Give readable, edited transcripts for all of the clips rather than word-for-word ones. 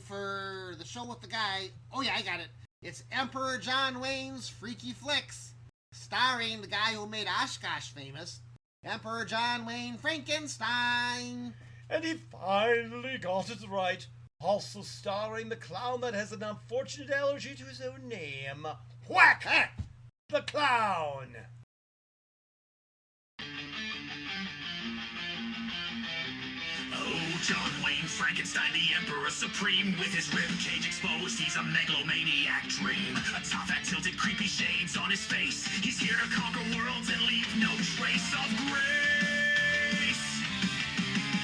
for the show with the guy. Oh yeah, I got it. It's Emperor John Wayne's Freaky Flicks, starring the guy who made Oshkosh famous, Emperor John Wayne Frankenstein. And he finally got it right. Also starring the clown that has an unfortunate allergy to his own name. Whack! The Clown! Oh, John Wayne Frankenstein, the Emperor Supreme. With his ribcage exposed, he's a megalomaniac dream. A top hat tilted, creepy shades on his face. He's here to conquer worlds and leave no trace of grace.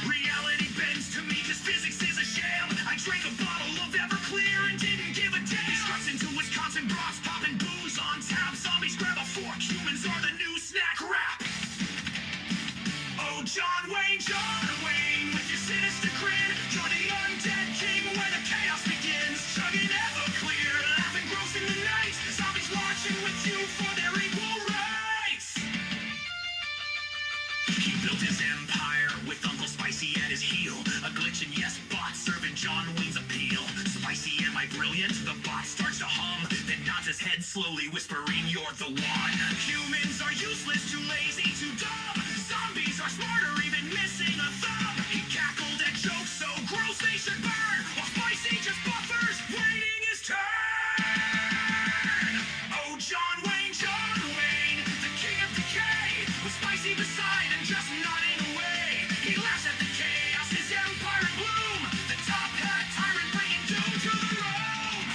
Reality bends to me cause physics is a sham. I drank a bottle of Everclear and didn't give a damn. He struts into Wisconsin broths, popping booze on tap. Zombies grab a fork, humans are the new snack wrap. Oh, John Wayne, with your sinister grin. Join the undead king where the chaos begins. Chugging Everclear, laughing gross in the night. Zombies marching with you for their equal rights. He built his empire with Uncle Spicy at his heel. A glitch and yes bot serving John Wayne's appeal. Spicy, am I brilliant? The bot starts to hum, then nods his head slowly, whispering, you're the one. Humans are useless, too lazy, too dumb. Zombies are smarter, even missing a thumb. He cackled at jokes so gross they should burn, while Spicy just buffers, waiting his turn. Oh, John Wayne, the king of decay, with Spicy beside and just nodding away. He laughs at the chaos, his empire in bloom. The top hat tyrant bringing doom to the road.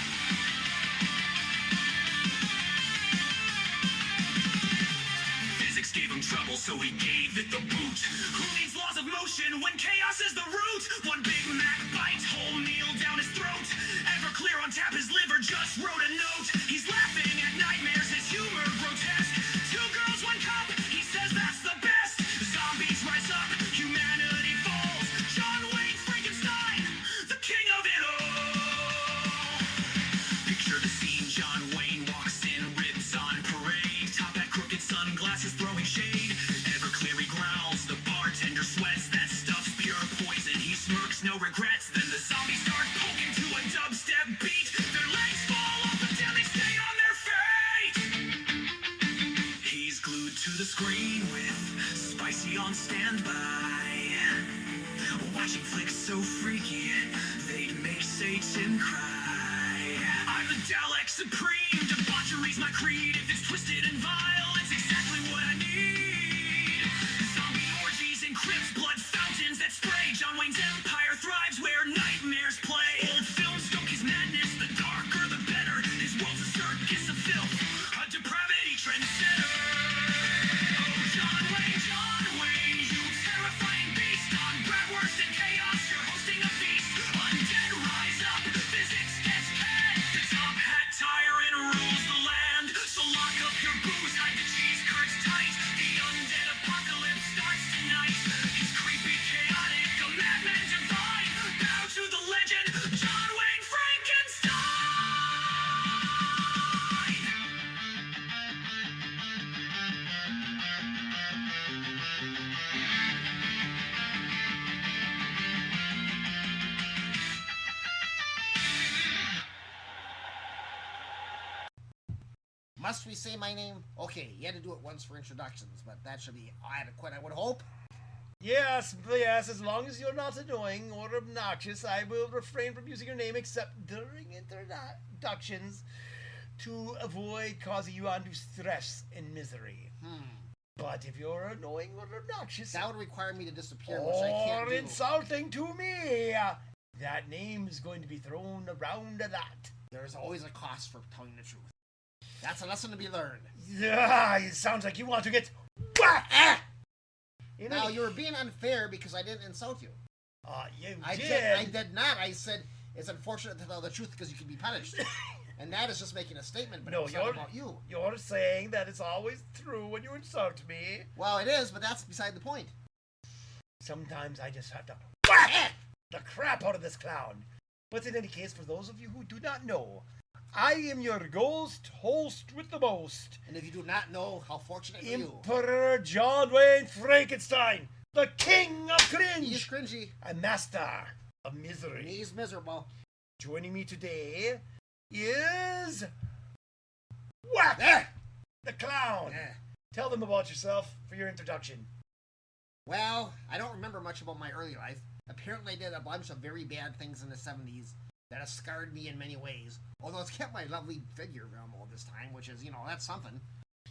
Physics gave him trouble, so he gave it the boot. Who needs laws of motion when chaos is the root? One Big Mac bite, whole meal down his throat. Everclear on tap, his liver just wrote a note. He's laughing at nightmares, his humor grotesque. Two girls, one cup, he says that's the best. Zombies rise up, humanity falls. John Wayne Frankenstein, the king of it all. Picture the scene, John Wayne walks in, ribs on parade. Top hat, crooked sunglasses, throwing shade. Everclear he growls, the bartender sweats. That stuff's pure poison, he smirks, no regrets. Then the zombies start poking to a dubstep beat. Their legs fall off, but down they stay on their feet. He's glued to the screen with Spicy on standby, watching flicks so freaky they'd make Satan cry. I'm the Dalek Supreme, debauchery's my creed. If it's twisted and vile, it's exactly what I need. Zombie orgies and crypts, blood fountains that spray. John Wayne's empire thrives where nightmares play. Old films stoke his madness, the darker the better. His world's a circus of filth, a depravity trendsetter. Oh, John Wayne, you terrifying beast. On bratwurst and chaos, you're hosting a feast. Undead rise up, physics gets canned. The top hat tyrant rules the land. So lock up your booze, hide the cheese curds tight. The undead apocalypse starts tonight. He's creepy, chaotic, a madman divine. Bow to the legend, John Wayne Frankenstein. Must we say my name? Okay, you had to do it once for introductions, but that should be adequate, I would hope. Yes, as long as you're not annoying or obnoxious, I will refrain from using your name except during introductions to avoid causing you undue stress and misery. But if you're annoying or obnoxious, That would require me to disappear, which I can't or do. insulting to me, that name is going to be thrown around a lot. There's always a cost for telling the truth. That's a lesson to be learned. Yeah, it sounds like you want to get whacked. Now, you were being unfair because I didn't insult you. You I did not. I said it's unfortunate to tell the truth because you can be punished. And that is just making a statement, but No, it's not about you. You're saying that it's always true when you insult me. Well, it is, but that's beside the point. Sometimes I just have to whack the crap out of this clown. But in any case, for those of you who do not know, I am your ghost host with the most. And if you do not know, how fortunate are you? Emperor John Wayne Frankenstein, the king of cringe. He's cringy. A master of misery. He's miserable. Joining me today is Whack the Clown. Tell them about yourself for your introduction. Well, I don't remember much about my early life. Apparently I did a bunch of very bad things in the 70s that have scarred me in many ways. Although it's kept my lovely figure all this time, which is, that's something.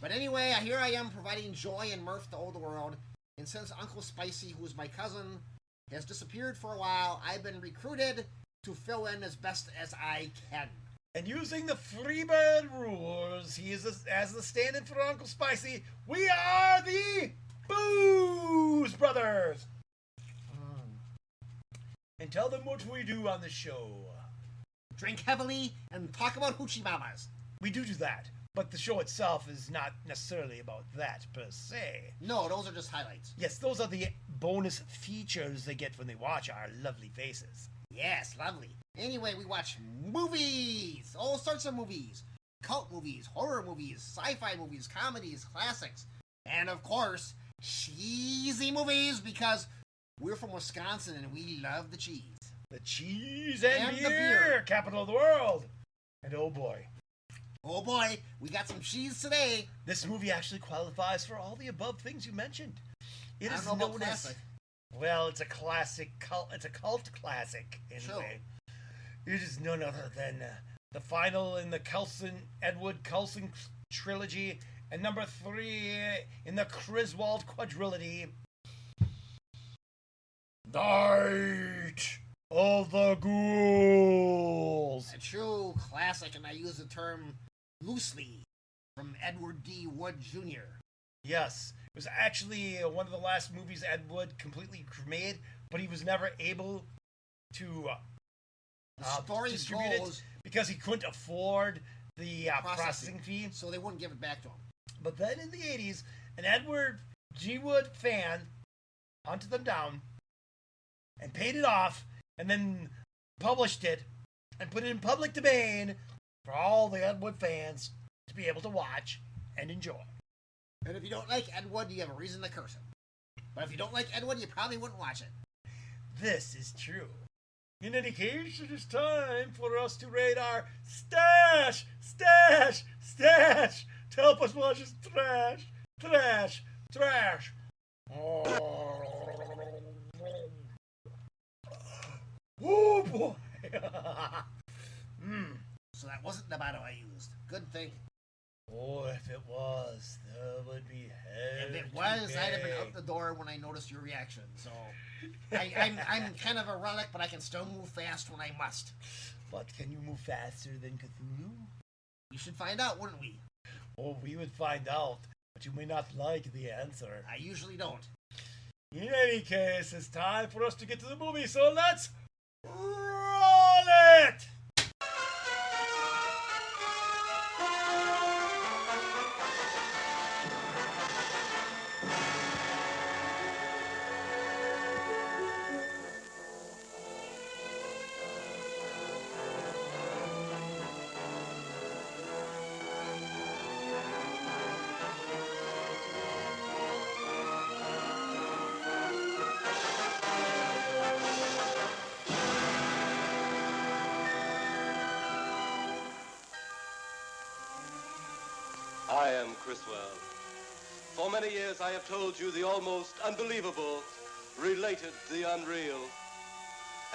But anyway, here I am providing joy and mirth to all the world. And since Uncle Spicy, who's my cousin, has disappeared for a while, I've been recruited to fill in as best as I can. And using the Freebird rules, he is as the stand-in for Uncle Spicy. We are the Booze Brothers. And tell them what we do on the show. Drink heavily and talk about hoochie mamas. We do that, but the show itself is not necessarily about that per se. No, those are just highlights. Yes, those are the bonus features they get when they watch our lovely faces. Yes, lovely. Anyway, we watch movies. All sorts of movies. Cult movies, horror movies, sci-fi movies, comedies, classics. And of course, cheesy movies, because we're from Wisconsin and we love the cheese. The cheese and the beer. Capital of the world. And oh boy, we got some cheese today. this movie actually qualifies for all the above things you mentioned. It I is don't know about known as... classic. Well, it's a classic cult. It's a cult classic, anyway. It is none other than the final in the Edward Coulson trilogy, and number 3 in the Griswold quadrilogy. Night of the Ghouls. A true classic, and I use the term loosely, from Edward D. Wood Jr. Yes, it was actually one of the last movies Ed Wood completely made, but he was never able to The story distribute goes, it because he couldn't afford the processing fee. so they wouldn't give it back to him. But then in the 80s, an Edward G. Wood fan hunted them down and paid it off, and then published it and put it in public domain for all the Ed Wood fans to be able to watch and enjoy. And if you don't like Ed Wood, you have a reason to curse him. But if you don't like Ed Wood, you probably wouldn't watch it. This is true. In any case, it is time for us to raid our stash to help us watch this trash. Oh boy. So that wasn't the bottle I used. Good thing. Oh, if it was, that would be hell. If it was, I'd have been out the door when I noticed your reaction. So I'm kind of a relic, but I can still move fast when I must. But can you move faster than Cthulhu? We should find out, wouldn't we? Oh, we would find out, but you may not like the answer. I usually don't. In any case, it's time for us to get to the movie, so let's roll it! I am Criswell. For many years I have told you the almost unbelievable related the unreal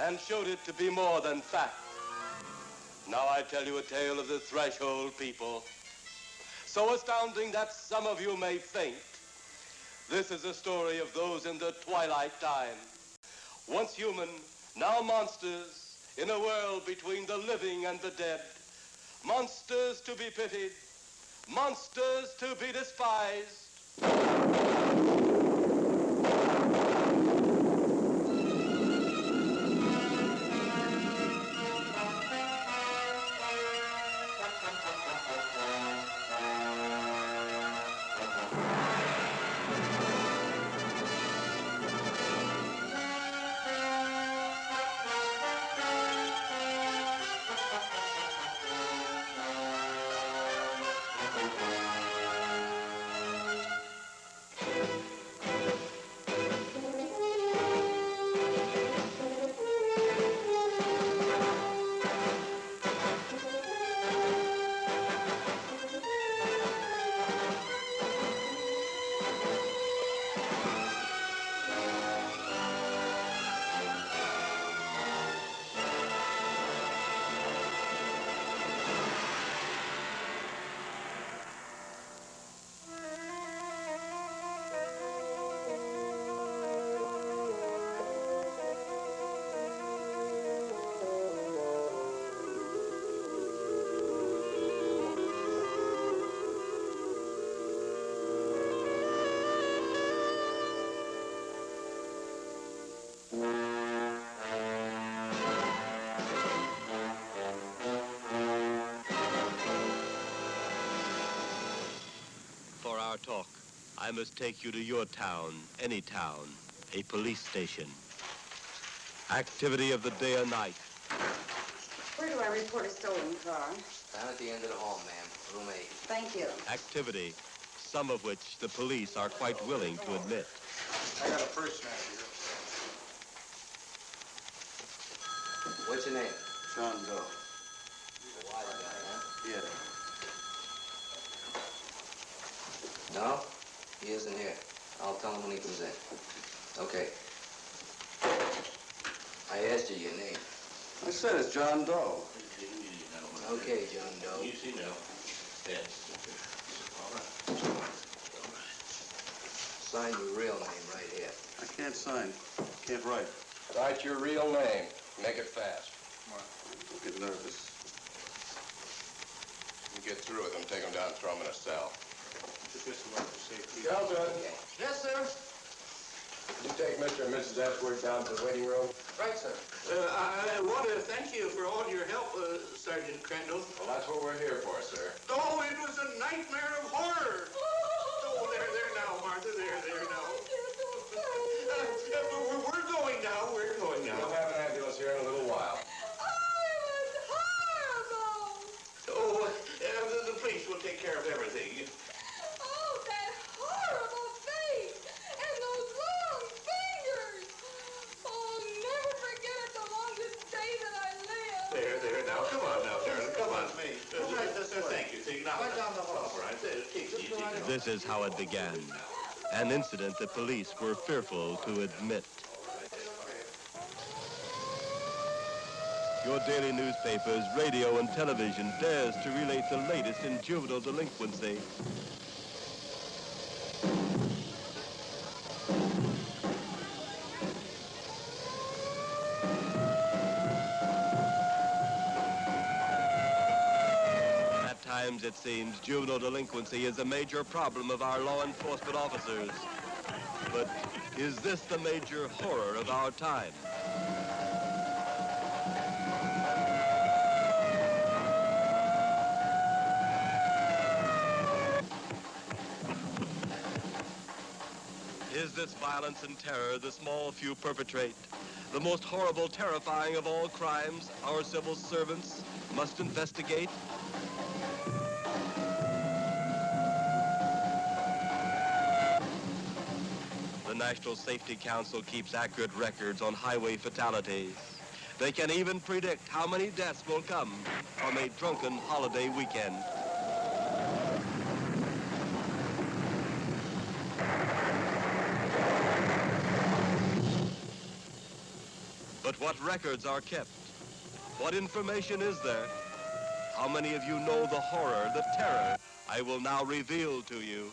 and showed it to be more than fact. Now I tell you a tale of the threshold people, so astounding that some of you may faint. This is a story of those in the twilight time, once human, now monsters, in a world between the living and the dead, monsters to be pitied, monsters to be despised. I must take you to your town, any town, a police station. Activity of the day or night. Where do I report a stolen car? Down at the end of the hall, ma'am. Room 8. Thank you. Activity, some of which the police are quite willing to admit. I got a purse snatcher here. What's your name? John Doe. The wise guy, huh? Yeah. No? He isn't here. I'll tell him when he comes in. Okay. I asked you your name. I said it's John Doe. Okay, John Doe. Easy now. Yes. All right. Sign your real name right here. I can't sign. Can't write. Write your real name. Make it fast. Don't get nervous. You get through with them, take them down, throw them in a cell. Shelton, Yes, sir. you take Mr. and Mrs. Ashworth down to the waiting room? Right, sir. I want to thank you for all your help, Sergeant Crandall. Well, that's what we're here for, sir. Oh, it was a nightmare of horror. Oh, there now, Martha, there now. We're going now, We'll have an ambulance here in a little while. Oh, the police will take care of everything. Oh, that horrible face! And those long fingers! Oh, I'll never forget it the longest day that I live. There now. Come on now, Sharon. Come on. Thank you. Now, right down the hall. All right. Take it easy. This is how it began. An incident the police were fearful to admit. Your daily newspapers, radio, and television dares to relate the latest in juvenile delinquency. At times, it seems, juvenile delinquency is a major problem of our law enforcement officers. But is this the major horror of our time? Is this violence and terror the small few perpetrate? The most horrible, terrifying of all crimes our civil servants must investigate? The National Safety Council keeps accurate records on highway fatalities. They can even predict how many deaths will come from a drunken holiday weekend. But what records are kept? What information is there? How many of you know the horror, the terror I will now reveal to you?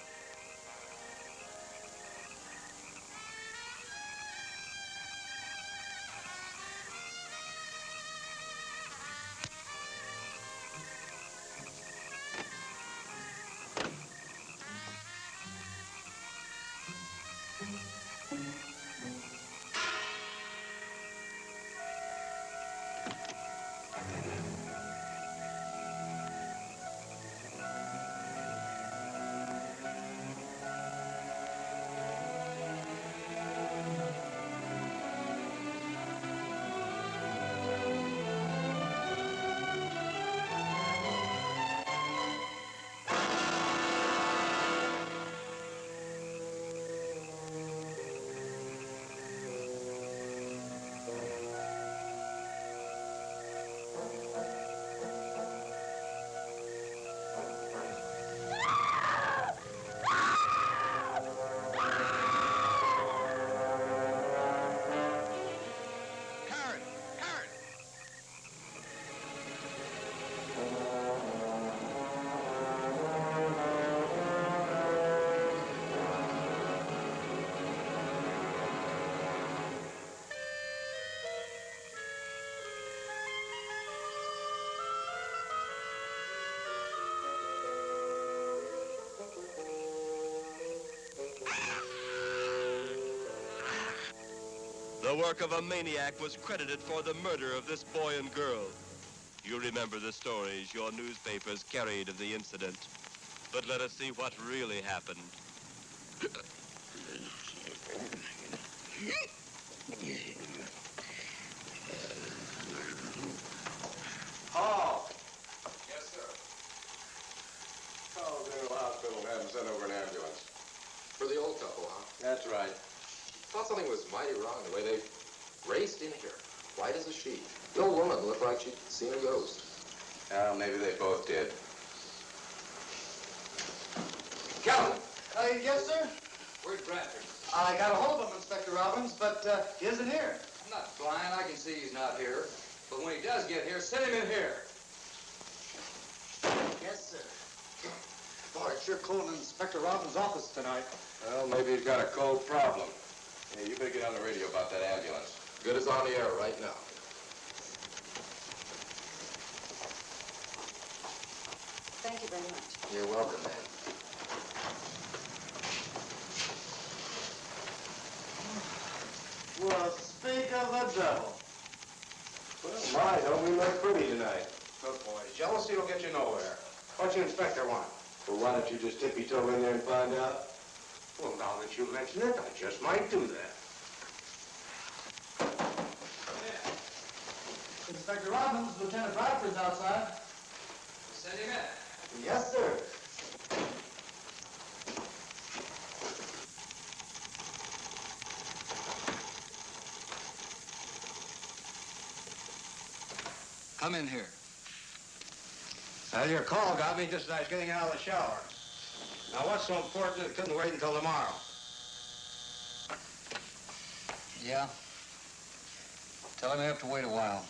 The work of a maniac was credited for the murder of this boy and girl. You remember the stories your newspapers carried of the incident. But let us see what really happened. Paul! Yes, sir. Call General Hospital and have them send over an ambulance. For the old couple, huh? That's right. Thought something was mighty wrong the way they raced in here. White as a sheet. The old woman looked like she'd seen a ghost. Well, maybe they both did. Calvin! Yes, sir? Where's Bradford? I got a hold of him, Inspector Robbins, but he isn't here. I'm not blind. I can see he's not here. But when he does get here, send him in here. Yes, sir. Boy, it's sure cold in Inspector Robbins' office tonight. Well, maybe he's got a cold problem. Hey, you better get on the radio about that ambulance. Good as on the air right now. Thank you very much. You're welcome, man. Well, speak of the devil. Well, my, don't we look pretty tonight? Look, boys, jealousy will get you nowhere. What the inspector want? Well, why don't you just tippy-toe in there and find out? Well, now that you mention it, I just might do that. Inspector Robbins, Lieutenant Bradford's outside. Send him in. Yes, sir. Come in here. Well, your call got me just as I was getting out of the shower. Now, what's so important it couldn't wait until tomorrow? Yeah? Tell him I have to wait a while.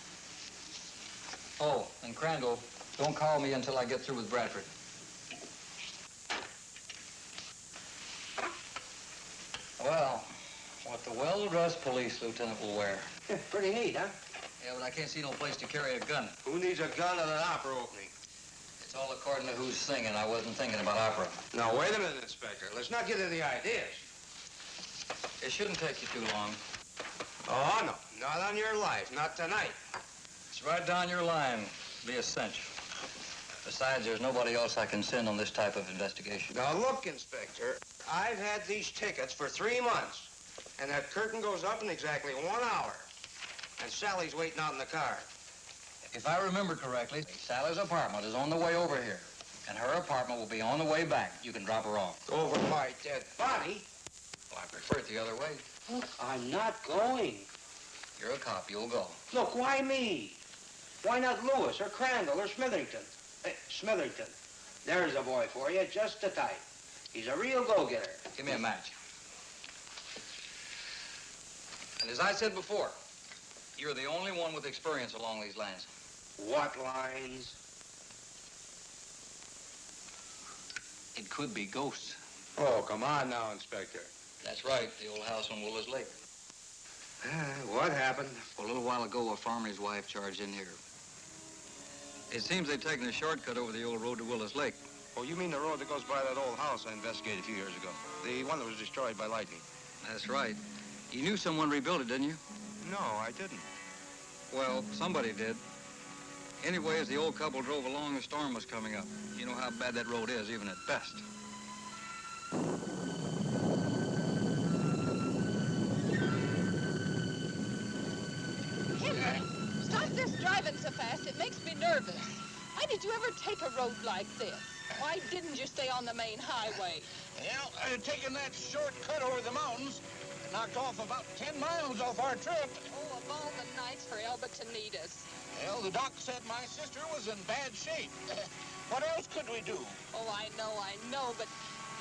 Oh, and Crandall, don't call me until I get through with Bradford. Well, what the well-dressed police lieutenant will wear. Pretty neat, huh? Yeah, but I can't see no place to carry a gun. Who needs a gun at an opera opening? It's all according to who's singing. I wasn't thinking about opera. Now, wait a minute, Inspector. Let's not get into the ideas. It shouldn't take you too long. Oh, no. Not on your life. Not tonight. It's right down your line. Be a cinch. Besides, there's nobody else I can send on this type of investigation. Now, look, Inspector. I've had these tickets for 3 months. And that curtain goes up in exactly 1 hour. And Sally's waiting out in the car. If I remember correctly, Sally's apartment is on the way over here. And her apartment will be on the way back. You can drop her off. Over my dead body? Well, I prefer it the other way. Look, I'm not going. You're a cop. You'll go. Look, why me? Why not Lewis or Crandall or Smithington? Smithington. There's a boy for you, just the type. He's a real go-getter. Give me a match. And as I said before, you're the only one with experience along these lines. What lines? It could be ghosts. Oh, come on now, Inspector. That's right, the old house on Willis Lake. What happened? Well, a little while ago, a farmer and his wife charged in here. It seems they'd taken a shortcut over the old road to Willis Lake. Oh, you mean the road that goes by that old house I investigated a few years ago? The one that was destroyed by lightning? That's right. You knew someone rebuilt it, didn't you? No, I didn't. Well, somebody did. Anyway, as the old couple drove along, the storm was coming up. You know how bad that road is, even at best. Henry, stop this driving so fast. It makes me nervous. Why did you ever take a road like this? Why didn't you stay on the main highway? Well, taking that shortcut over the mountains knocked off about 10 miles off our trip. Oh, of all the nights for Elba to need us. Well, the doc said my sister was in bad shape. What else could we do? Oh, I know, but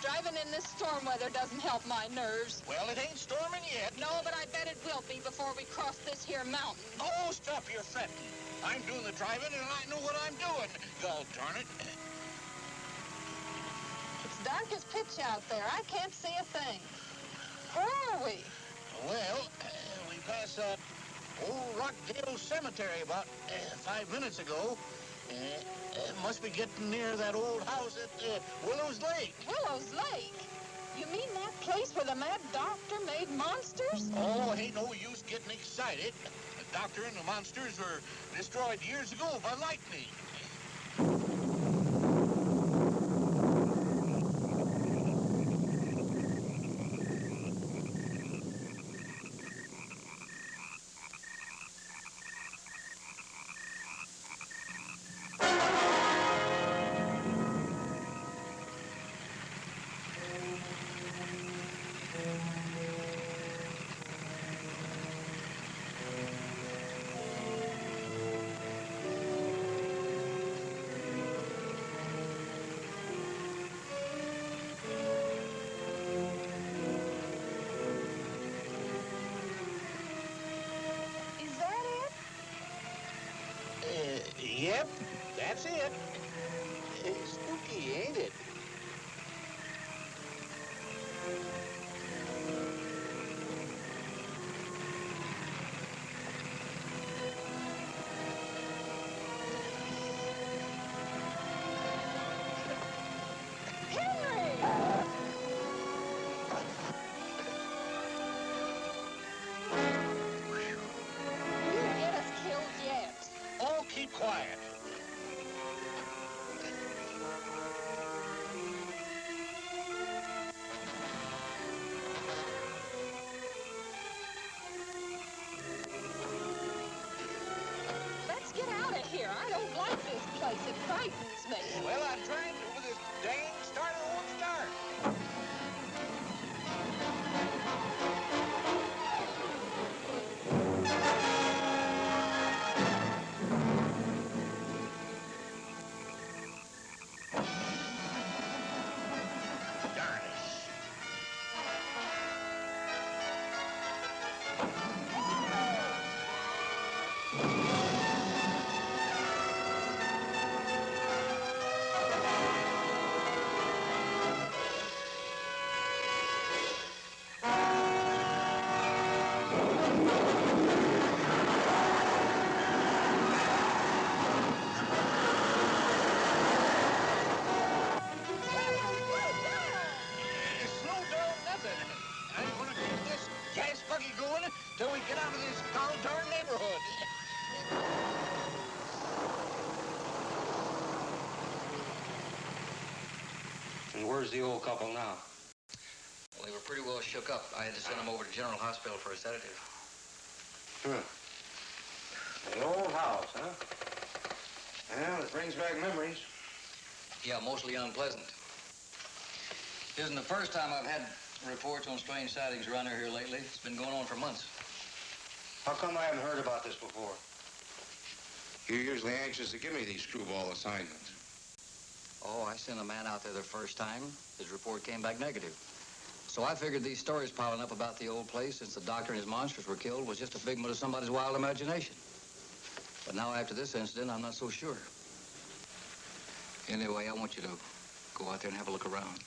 driving in this storm weather doesn't help my nerves. Well, it ain't storming yet. No, but I bet it will be before we cross this here mountain. Oh, stop your fretting. I'm doing the driving, and I know what I'm doing. God darn it. It's dark as pitch out there. I can't see a thing. Where are we? Well, we passed old Rockdale Cemetery about 5 minutes ago. Must be getting near that old house at Willow's Lake. Willow's Lake? You mean that place where the mad doctor made monsters? Oh, ain't no use getting excited. The doctor and the monsters were destroyed years ago by lightning. Yep, that's it. Spooky, ain't it? Oh, keep quiet. Let's get out of here. I don't like this place. It frightens me. Well, I'm trying to with this dang starter won't start. Darn it. Slow down nothing. I'm gonna keep this gas buggy going till we get out of this darn neighborhood. And where's the old couple now? Well, they were pretty well shook up. I had to send them over to General Hospital for a sedative. The old house, huh? Well, it brings back memories. Yeah, mostly unpleasant. Isn't the first time I've had reports on strange sightings around here lately. It's been going on for months. How come I haven't heard about this before? You're usually anxious to give me these screwball assignments. Oh, I sent a man out there the first time. His report came back negative. So I figured these stories piling up about the old place since the doctor and his monsters were killed was just a figment of somebody's wild imagination. But now after this incident, I'm not so sure. Anyway, I want you to go out there and have a look around.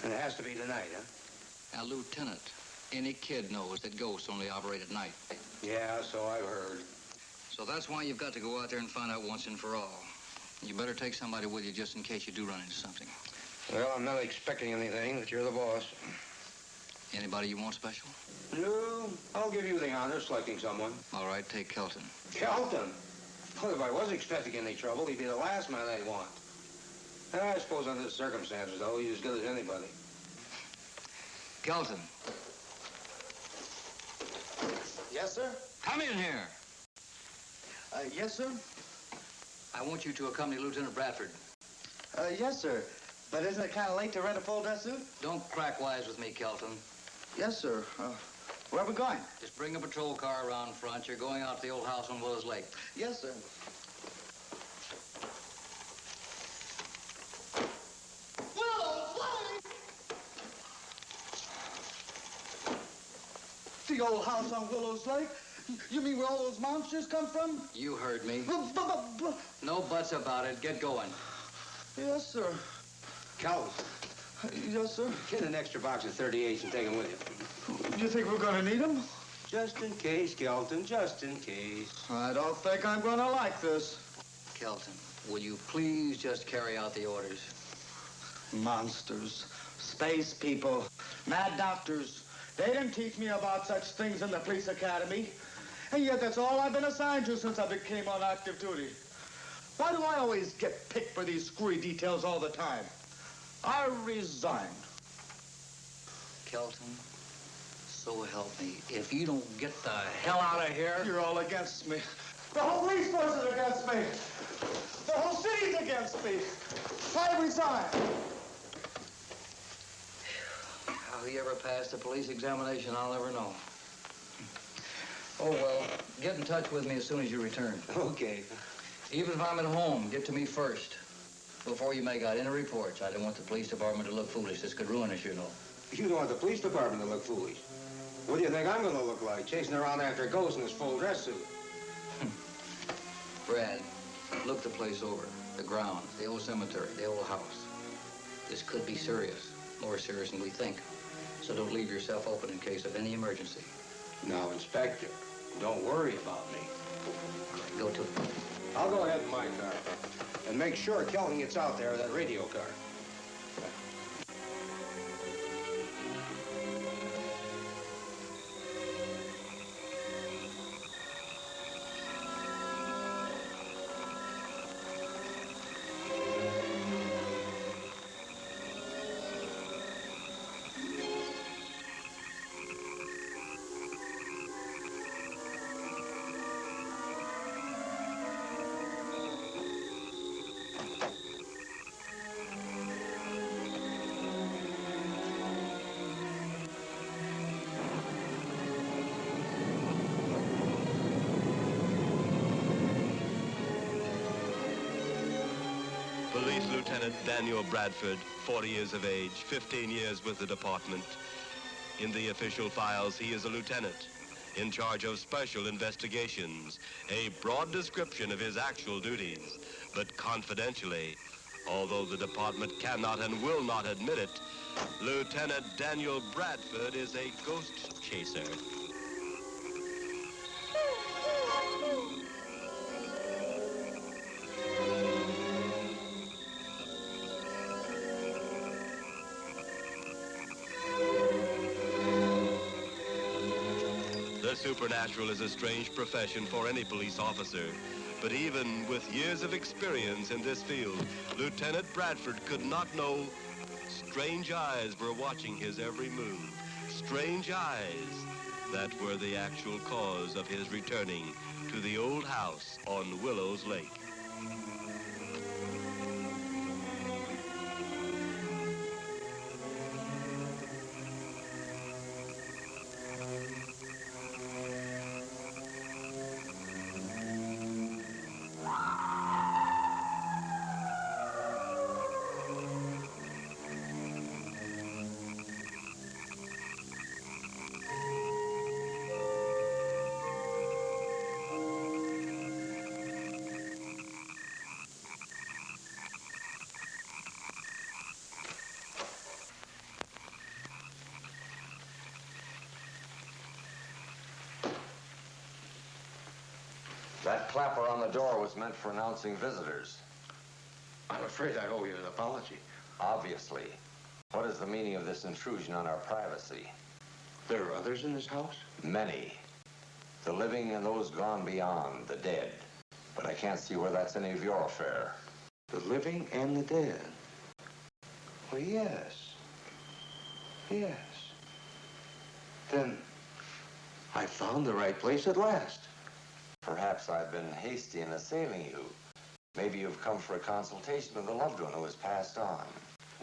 And it has to be tonight, huh? Now, Lieutenant, any kid knows that ghosts only operate at night. Yeah, so I've heard. So that's why you've got to go out there and find out once and for all. You better take somebody with you just in case you do run into something. Well, I'm not expecting anything, but you're the boss. Anybody you want special? No, I'll give you the honor of selecting someone. All right, take Kelton. Kelton? Well, if I was expecting any trouble, he'd be the last man I'd want. And I suppose under the circumstances, though, he's as good as anybody. Kelton. Yes, sir? Come in here. Yes, sir? I want you to accompany Lieutenant Bradford. Yes, sir. But isn't it kind of late to rent a full dress suit? Don't crack wise with me, Kelton. Yes, sir. Where are we going? Just bring a patrol car around front. You're going out to the old house on Willows Lake. Yes, sir. The old house on Willows Lake? You mean where all those monsters come from? You heard me. No buts about it. Get going. Yes, sir. Kelton. Yes, sir. Get an extra box of 38s and take them with you. You think we're going to need them? Just in case, Kelton, just in case. I don't think I'm going to like this. Kelton, will you please just carry out the orders? Monsters, space people, mad doctors. They didn't teach me about such things in the police academy. And yet that's all I've been assigned to since I became on active duty. Why do I always get picked for these screwy details all the time? I resign. Kelton, so help me. If you don't get the hell out of here... You're all against me. The whole police force is against me. The whole city's against me. I resign. How he ever passed a police examination, I'll never know. Oh, well, get in touch with me as soon as you return. Okay. Even if I'm at home, get to me first. Before you make out any reports. I don't want the police department to look foolish. This could ruin us, you know. You don't want the police department to look foolish. What do you think I'm going to look like, chasing around after ghosts in this full dress suit? Brad, Look the place over. The grounds, the old cemetery, the old house. This could be serious. More serious than we think. So don't leave yourself open in case of any emergency. Now, Inspector, don't worry about me. Go to it. I'll go ahead in my car. And make sure Kelton gets out there with that radio car. Police Lieutenant Daniel Bradford, 40 years of age, 15 years with the department. In the official files, he is a lieutenant in charge of special investigations. A broad description of his actual duties, but confidentially, although the department cannot and will not admit it, Lieutenant Daniel Bradford is a ghost chaser. The supernatural is a strange profession for any police officer, but even with years of experience in this field, Lieutenant Bradford could not know strange eyes were watching his every move. Strange eyes that were the actual cause of his returning to the old house on Willows Lake. That clapper on the door was meant for announcing visitors. I'm afraid I owe you an apology. Obviously. What is the meaning of this intrusion on our privacy? There are others in this house? Many. The living and those gone beyond, the dead. But I can't see where that's any of your affair. The living and the dead? Well, yes. Yes. Then I found the right place at last. Perhaps I've been hasty in assailing you. Maybe you've come for a consultation with a loved one who has passed on.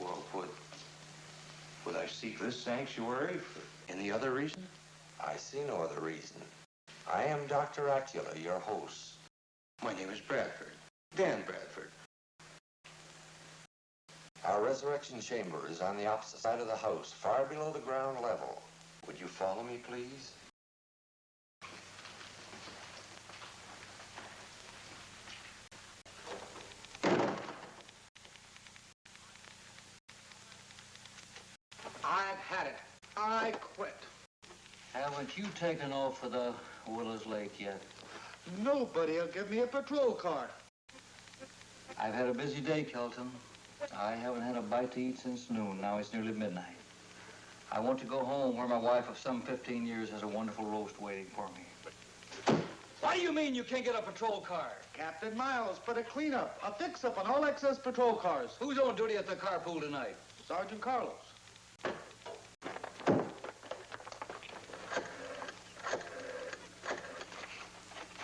Well, would I seek this sanctuary for any other reason? I see no other reason. I am Dr. Acula, your host. My name is Bradford. Dan Bradford. Our resurrection chamber is on the opposite side of the house, far below the ground level. Would you follow me, please? I've had it. I quit. Haven't you taken off for the Willows Lake yet? Nobody'll give me a patrol car. I've had a busy day, Kelton. I haven't had a bite to eat since noon. Now it's nearly midnight. I want to go home where my wife of some 15 years has a wonderful roast waiting for me. What do you mean you can't get a patrol car? Captain Miles, put a cleanup, a fix-up on all excess patrol cars. Who's on duty at the carpool tonight? Sergeant Carlos.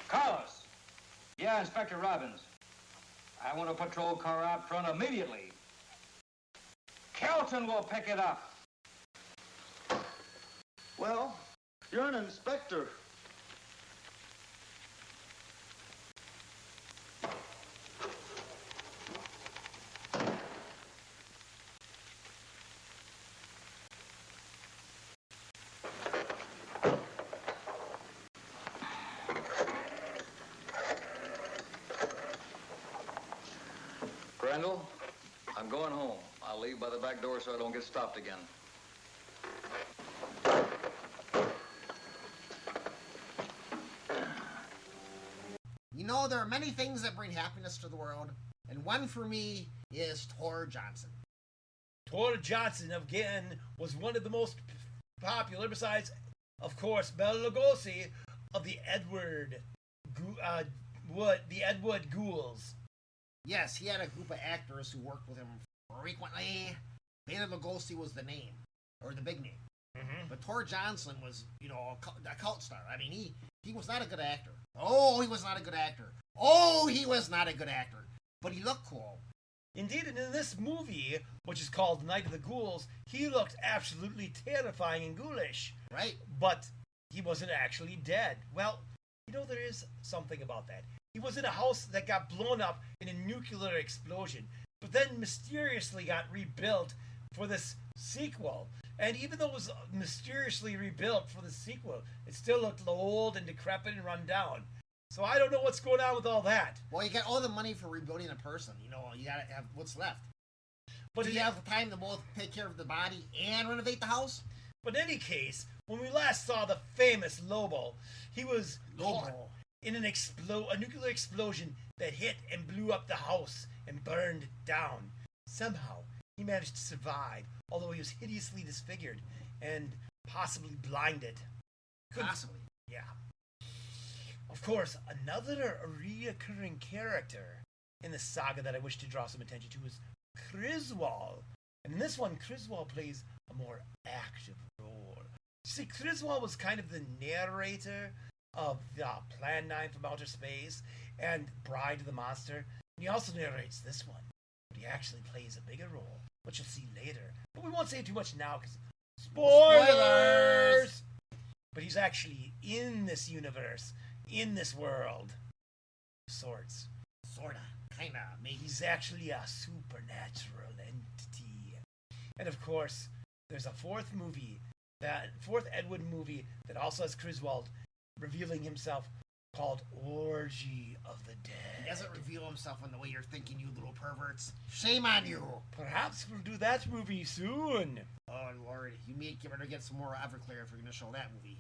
Carlos! Yeah, Inspector Robbins. I want a patrol car out front immediately. Kelton will pick it up. Well, you're an inspector. Grendel. I'm going home. I'll leave by the back door so I don't get stopped again. You know, there are many things that bring happiness to the world, and one for me is Tor Johnson. Tor Johnson, again, was one of the most popular, besides, of course, Bela Lugosi, of the Edward Ghouls. Yes, he had a group of actors who worked with him frequently. Bela Lugosi was the name, or the big name. Mm-hmm. But Tor Johnson was, you know, a cult star. I mean, he was not a good actor. Oh, he was not a good actor. Oh, he was not a good actor. But he looked cool. Indeed, and in this movie, which is called Night of the Ghouls, he looked absolutely terrifying and ghoulish. Right. But he wasn't actually dead. Well, you know, there is something about that. He was in a house that got blown up in a nuclear explosion, but then mysteriously got rebuilt for this sequel. And even though it was mysteriously rebuilt for the sequel, it still looked old and decrepit and run down. So I don't know what's going on with all that. Well, you got all the money for rebuilding a person. You know, you gotta have what's left. But do you have the time to both take care of the body and renovate the house? But in any case, when we last saw the famous Lobo, he was caught in a nuclear explosion that hit and blew up the house and burned it down. Somehow, he managed to survive, although he was hideously disfigured and possibly blinded. Possibly. Yeah. Of course, another reoccurring character in the saga that I wish to draw some attention to is Griswold. And in this one, Griswold plays a more active role. See, Griswold was kind of the narrator of Plan 9 from Outer Space and Bride of the Monster. And he also narrates this one, but he actually plays a bigger role, which you'll see later. But we won't say too much now because spoilers! But he's actually in this universe, in this world. Sorts. Sorta. Kinda. Maybe. He's actually a supernatural entity. And of course, there's a fourth Edward movie that also has Griswold revealing himself called Orgy of the Dead. He doesn't reveal himself in the way you're thinking, you little perverts. Shame on you. Perhaps we'll do that movie soon. Oh, Lord. You may better get some more Everclear if you're going to show that movie.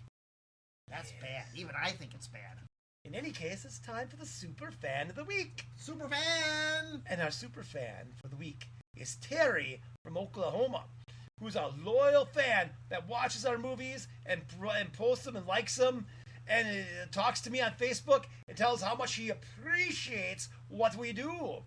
That's bad. Even I think it's bad. In any case, it's time for the Super Fan of the Week. Super Fan! And our Super Fan for the week is Terry from Oklahoma, who's a loyal fan that watches our movies and posts them and likes them and talks to me on Facebook and tells how much he appreciates what we do.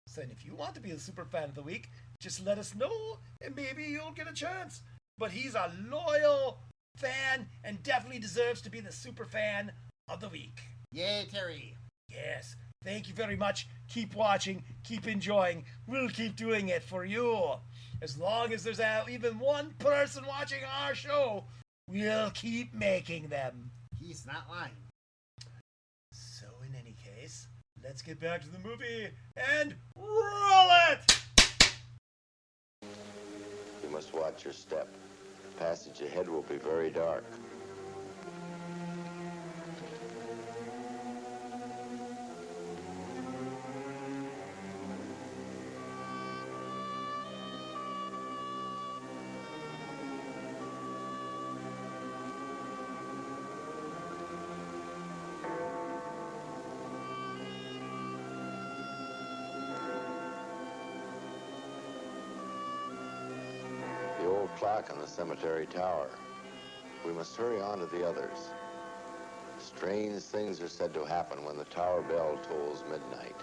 So if you want to be the Super Fan of the Week, just let us know and maybe you'll get a chance. But he's a loyal fan and definitely deserves to be the Super Fan of the Week. Yay, Terry. Yes. Thank you very much. Keep watching. Keep enjoying. We'll keep doing it for you. As long as there's even one person watching our show, we'll keep making them. He's not lying. So in any case, let's get back to the movie and roll it! You must watch your step. The passage ahead will be very dark. Clock on the cemetery tower. We must hurry on to the others. Strange things are said to happen when the tower bell tolls midnight.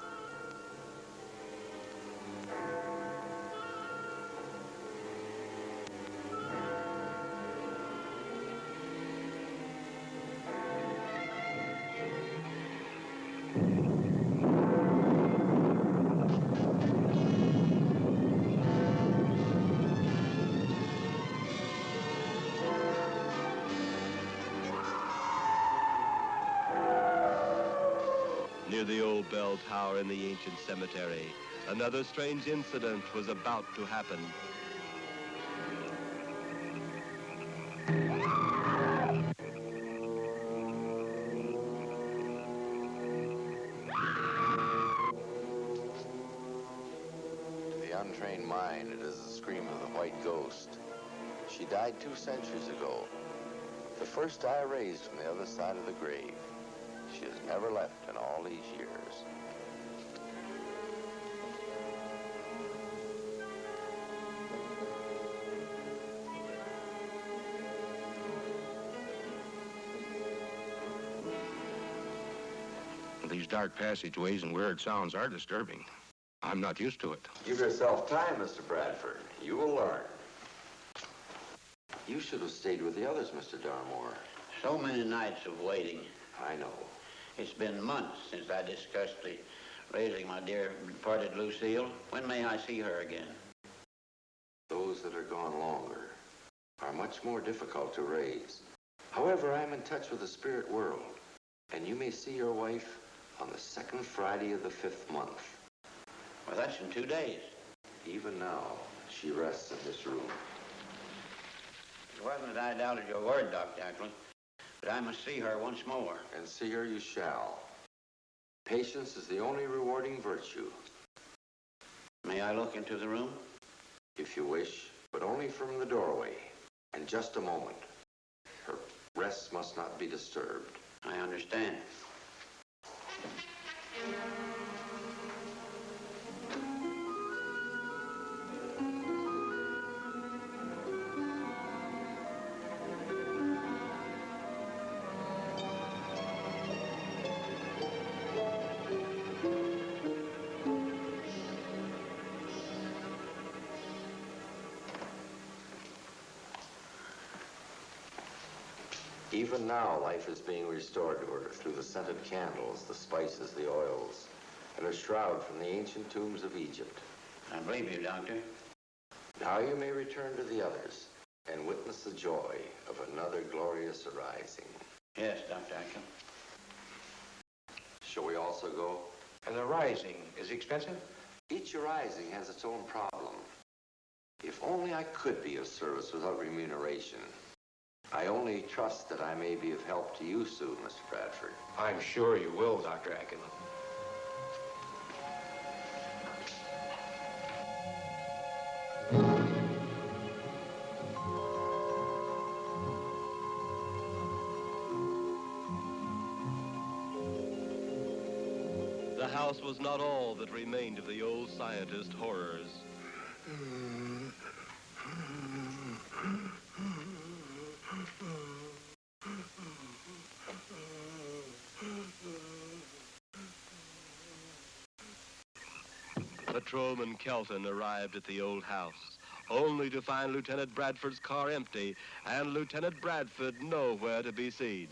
Near the old bell tower in the ancient cemetery, another strange incident was about to happen. untrained mind, it is the scream of the white ghost. She died 2 centuries ago. The first I raised from the other side of the grave. She has never left in all these years. These dark passageways and weird sounds are disturbing. I'm not used to it. Give yourself time, Mr. Bradford. You will learn. You should have stayed with the others, Mr. Darmore. So many nights of waiting. I know. It's been months since I discussed the raising my dear departed Lucille. When may I see her again? Those that are gone longer are much more difficult to raise. However, I am in touch with the spirit world, and you may see your wife on the 2nd Friday of the 5th month. Well, that's in 2 days. Even now, she rests in this room. It wasn't that I doubted your word, Dr. Acula, but I must see her once more. And see her you shall. Patience is the only rewarding virtue. May I look into the room? If you wish, but only from the doorway. And just a moment. Her rest must not be disturbed. I understand. Even now, life is being restored to her through the scented candles, the spices, the oils, and a shroud from the ancient tombs of Egypt. I believe you, Doctor. Now you may return to the others and witness the joy of another glorious arising. Yes, Dr. Acula. Shall we also go? And the rising is expensive? Each arising has its own problem. If only I could be of service without remuneration. I only trust that I may be of help to you soon, Mr. Bradford. I'm sure you will, Dr. Acula. The house was not all that remained of the old scientist horrors. Patrolman Kelton arrived at the old house, only to find Lieutenant Bradford's car empty and Lieutenant Bradford nowhere to be seen.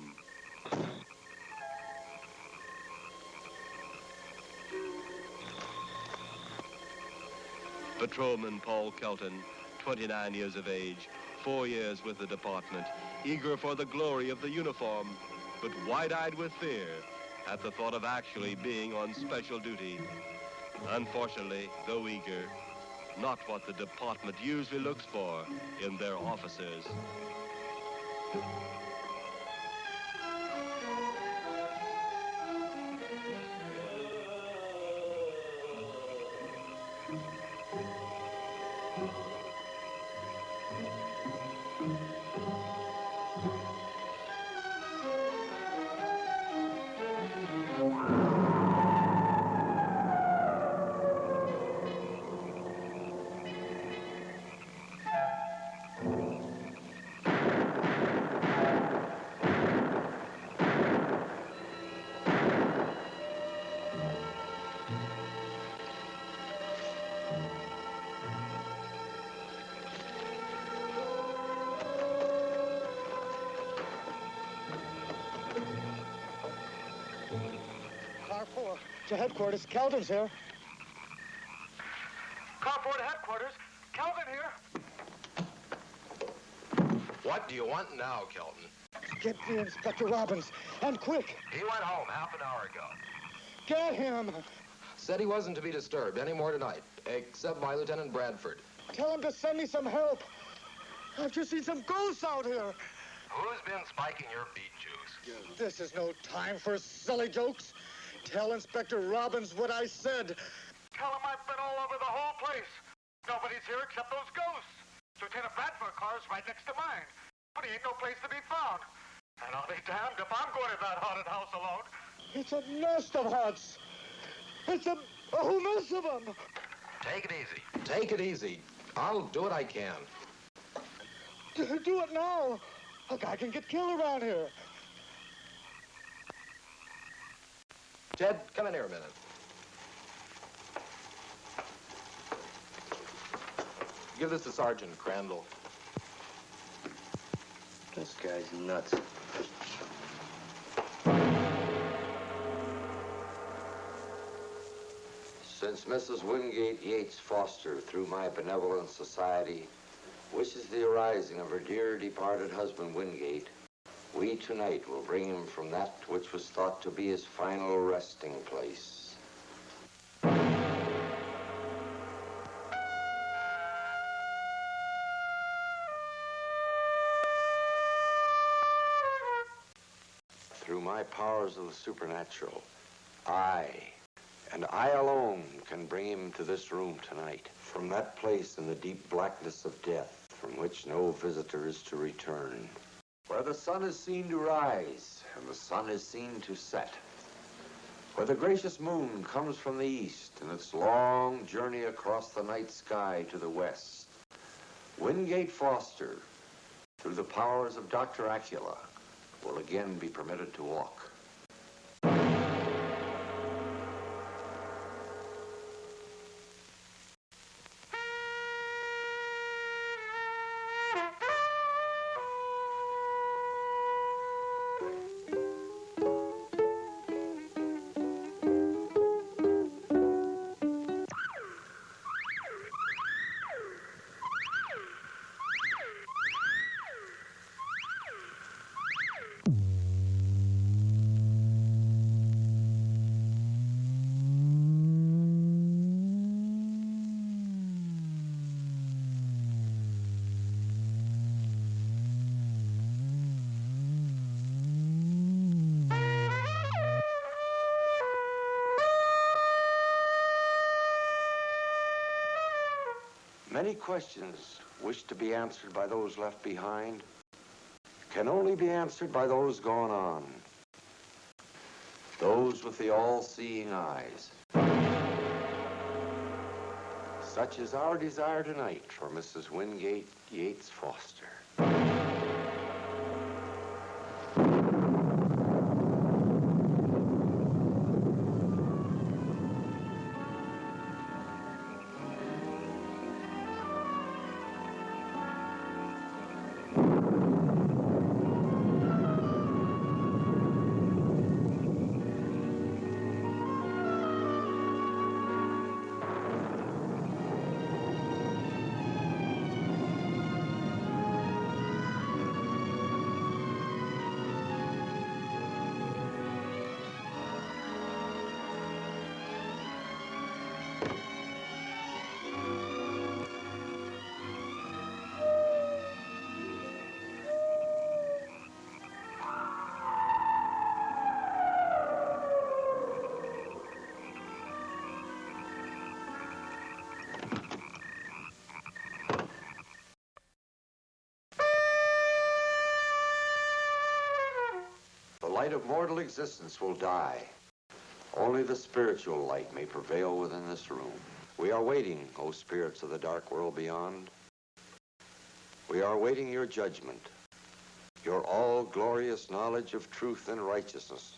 Patrolman Paul Kelton, 29 years of age, 4 years with the department, eager for the glory of the uniform, but wide-eyed with fear at the thought of actually being on special duty. Unfortunately, though eager, not what the department usually looks for in their officers. Car 4 to headquarters. Kelton's here. Car 4 to headquarters. Kelvin here. What do you want now, Kelton? Get me Inspector Robbins, and quick. He went home half an hour ago. Get him. Said he wasn't to be disturbed any more tonight, except by Lieutenant Bradford. Tell him to send me some help. I've just seen some ghosts out here. Who's been spiking your beet juice? This is no time for silly jokes. Tell Inspector Robbins what I said. Tell him I've been all over the whole place. Nobody's here except those ghosts. Lieutenant Bradford car's right next to mine. But he ain't no place to be found. And I'll be damned if I'm going to that haunted house alone. It's a nest of huts. It's a whole mess of them. Take it easy. Take it easy. I'll do what I can. Do it now. A guy can get killed around here. Ted, come in here a minute. Give this to Sergeant Crandall. This guy's nuts. Since Mrs. Wingate Yates Foster, through my benevolent society, wishes the arising of her dear departed husband Wingate, we tonight will bring him from that which was thought to be his final resting place. Through my powers of the supernatural, I, and I alone, can bring him to this room tonight, from that place in the deep blackness of death, from which no visitor is to return, where the sun is seen to rise, and the sun is seen to set, where the gracious moon comes from the east in its long journey across the night sky to the west. Wingate Foster, through the powers of Dr. Acula, will again be permitted to walk. Many questions wished to be answered by those left behind can only be answered by those gone on. Those with the all-seeing eyes. Such is our desire tonight for Mrs. Wingate Yates Foster. The light of mortal existence will die. Only the spiritual light may prevail within this room. We are waiting, O spirits of the dark world beyond. We are awaiting your judgment, your all-glorious knowledge of truth and righteousness.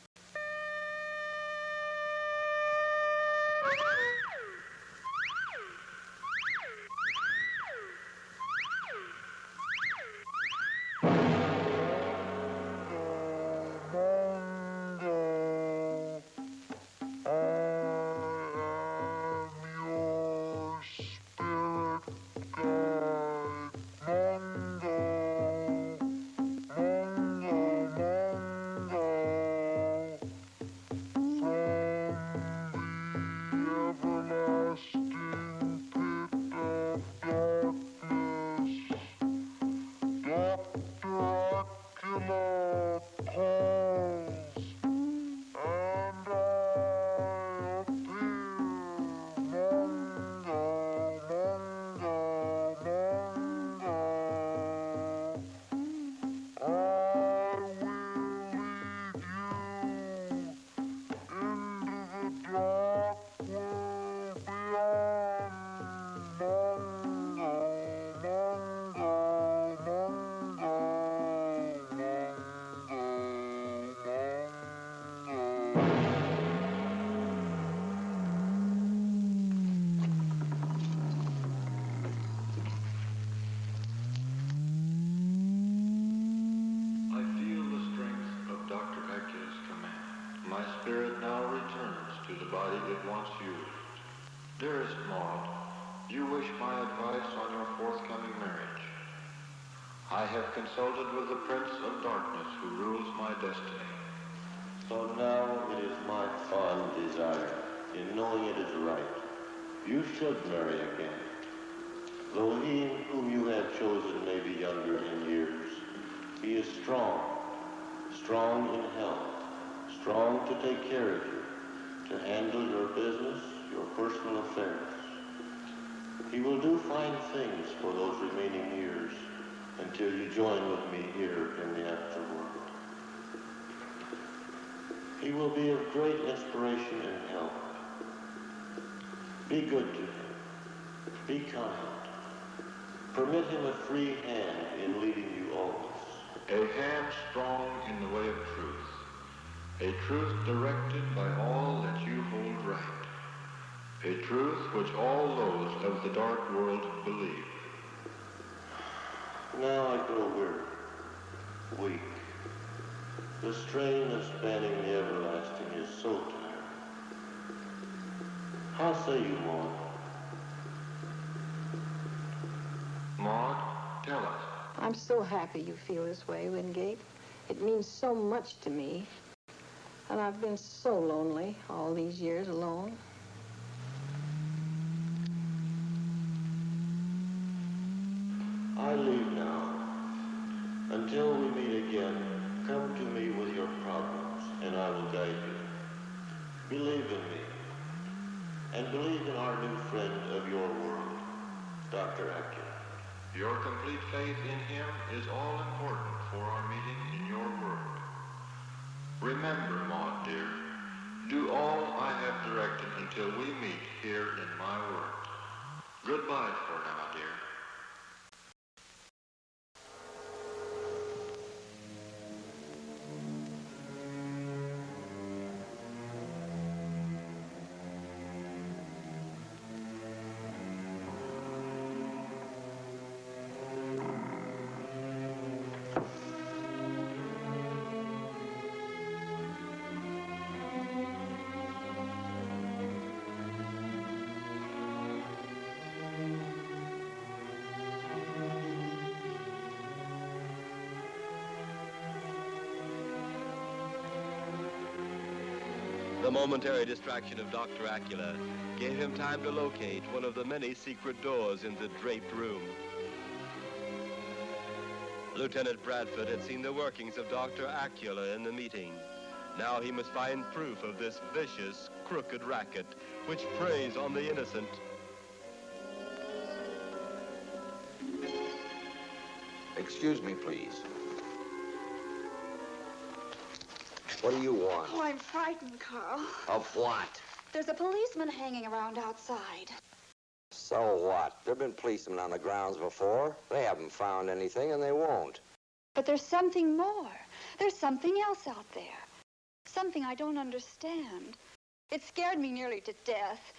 it once used. Dearest Maud, you wish my advice on your forthcoming marriage. I have consulted with the Prince of Darkness who rules my destiny. So now it is my fond desire, in knowing it is right, you should marry again. Though he whom you have chosen may be younger in years, he is strong in health, strong to take care of you, to handle your business, your personal affairs. He will do fine things for those remaining years until you join with me here in the afterworld. He will be of great inspiration and help. Be good to him. Be kind. Permit him a free hand in leading you always. A hand strong in the way of truth. A truth directed by all that you hold right. A truth which all those of the dark world believe. Now I grow weary, weak. The strain of spanning the everlasting is so tiring. How say you, Maud? Maud, tell us. I'm so happy you feel this way, Wingate. It means so much to me. And I've been so lonely all these years alone. I leave now. Until we meet again, come to me with your problems, and I will guide you. Believe in me, and believe in our new friend of your world, Dr. Acula. Your complete faith in him is all important for our meeting in your world. Remember, Maud, dear, do all I have directed until we meet here in my world. Goodbye for now, dear. The momentary distraction of Dr. Acula gave him time to locate one of the many secret doors in the draped room. Lieutenant Bradford had seen the workings of Dr. Acula in the meeting. Now he must find proof of this vicious, crooked racket which preys on the innocent. Excuse me, please. What do you want? Oh, I'm frightened, Carl. Of what? There's a policeman hanging around outside. So what? There've been policemen on the grounds before. They haven't found anything, and they won't. But there's something more. There's something else out there. Something I don't understand. It scared me nearly to death.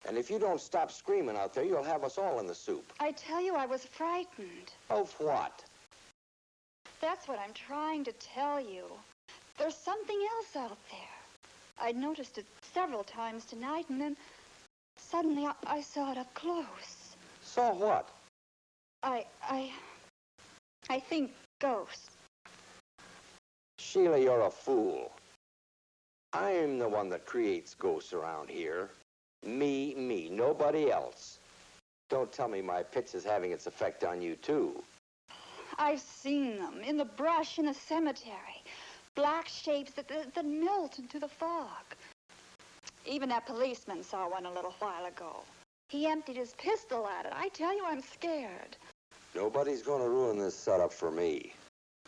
And if you don't stop screaming out there, you'll have us all in the soup. I tell you, I was frightened. Of what? That's what I'm trying to tell you. There's something else out there. I noticed it several times tonight, and then suddenly I saw it up close. Saw what? I think ghosts. Sheila, you're a fool. I'm the one that creates ghosts around here. Me, nobody else. Don't tell me my pitch is having its effect on you, too. I've seen them in the brush in the cemetery. Black shapes that melt into the fog. Even that policeman saw one a little while ago. He emptied his pistol at it. I tell you, I'm scared. Nobody's going to ruin this setup for me.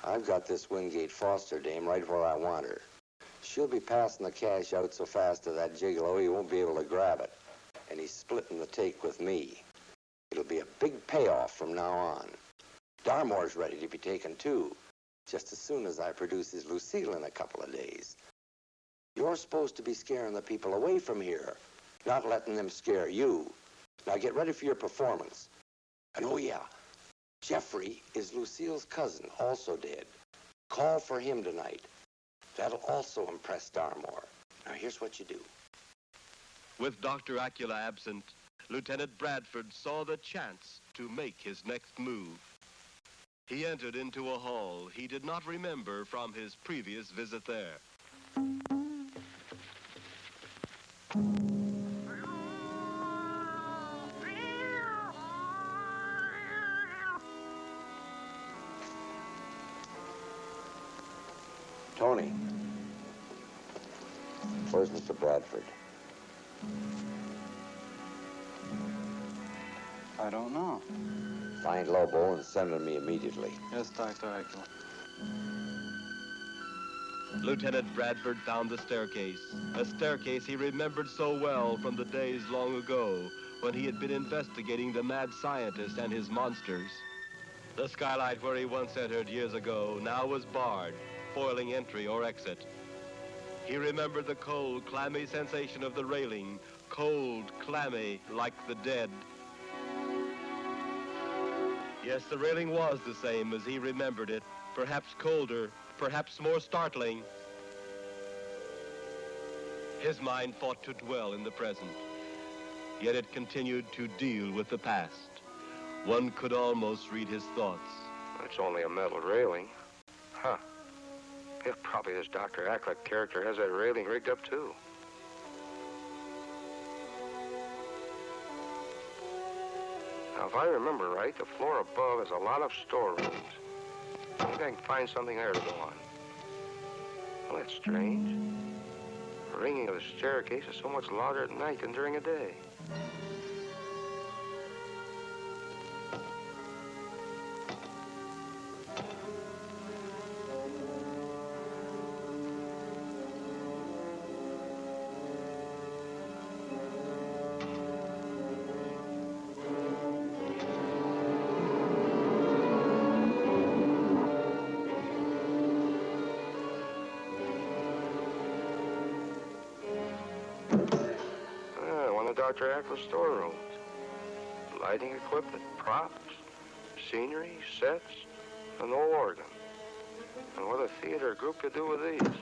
I've got this Wingate Foster dame right where I want her. She'll be passing the cash out so fast to that gigolo he won't be able to grab it. And he's splitting the take with me. It'll be a big payoff from now on. Darmore's ready to be taken, too. Just as soon as I produce his Lucille in a couple of days. You're supposed to be scaring the people away from here, not letting them scare you. Now get ready for your performance. And oh yeah, Jeffrey is Lucille's cousin, also dead. Call for him tonight. That'll also impress Darmore. Now here's what you do. With Dr. Acula absent, Lieutenant Bradford saw the chance to make his next move. He entered into a hall he did not remember from his previous visit there. Tony, where's Mr. Bradford? I don't know. Find Lobo and send him to me immediately. Yes, Dr. Acula. Lieutenant Bradford found the staircase, a staircase he remembered so well from the days long ago when he had been investigating the mad scientist and his monsters. The skylight where he once entered years ago now was barred, foiling entry or exit. He remembered the cold, clammy sensation of the railing, cold, clammy, like the dead. Yes, the railing was the same as he remembered it, perhaps colder, perhaps more startling. His mind fought to dwell in the present, yet it continued to deal with the past. One could almost read his thoughts. It's only a metal railing. Huh. If probably this Dr. Acula character has that railing rigged up too. Now, if I remember right, the floor above has a lot of storerooms. Maybe I can find something there to go on. Well, that's strange. The ringing of the staircase is so much louder at night than during the day. Dr. Acula's storerooms. Lighting equipment, props, scenery, sets, an old organ. And what a theater group could do with these.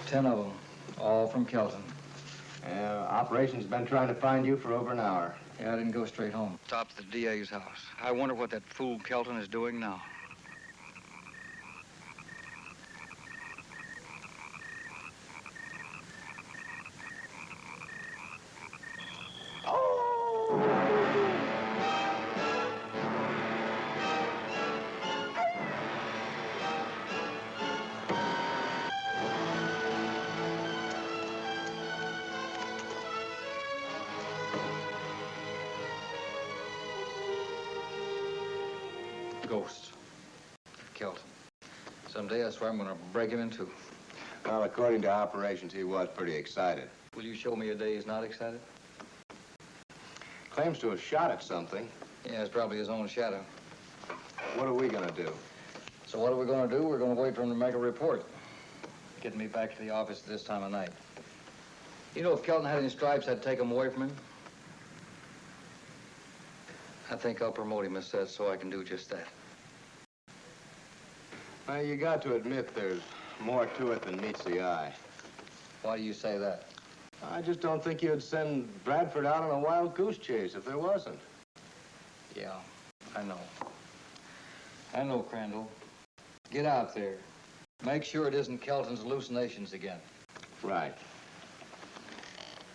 Ten of them, all from Kelton. Operation's been trying to find you for over an hour. Yeah, I didn't go straight home. Stopped at the DA's house. I wonder what that fool Kelton is doing now. Ghost. Kelton. Someday I swear I'm gonna break him in two. Well, according to operations, he was pretty excited. Will you show me a day he's not excited? Claims to have shot at something. Yeah, it's probably his own shadow. What are we gonna do? So what are we gonna do? We're gonna wait for him to make a report. Get me back to the office at this time of night. You know, if Kelton had any stripes, I'd take them away from him. I think I'll promote him instead so I can do just that. Well, you got to admit there's more to it than meets the eye. Why do you say that? I just don't think you'd send Bradford out on a wild goose chase if there wasn't. Yeah, I know. I know, Crandall. Get out there. Make sure it isn't Kelton's hallucinations again. Right.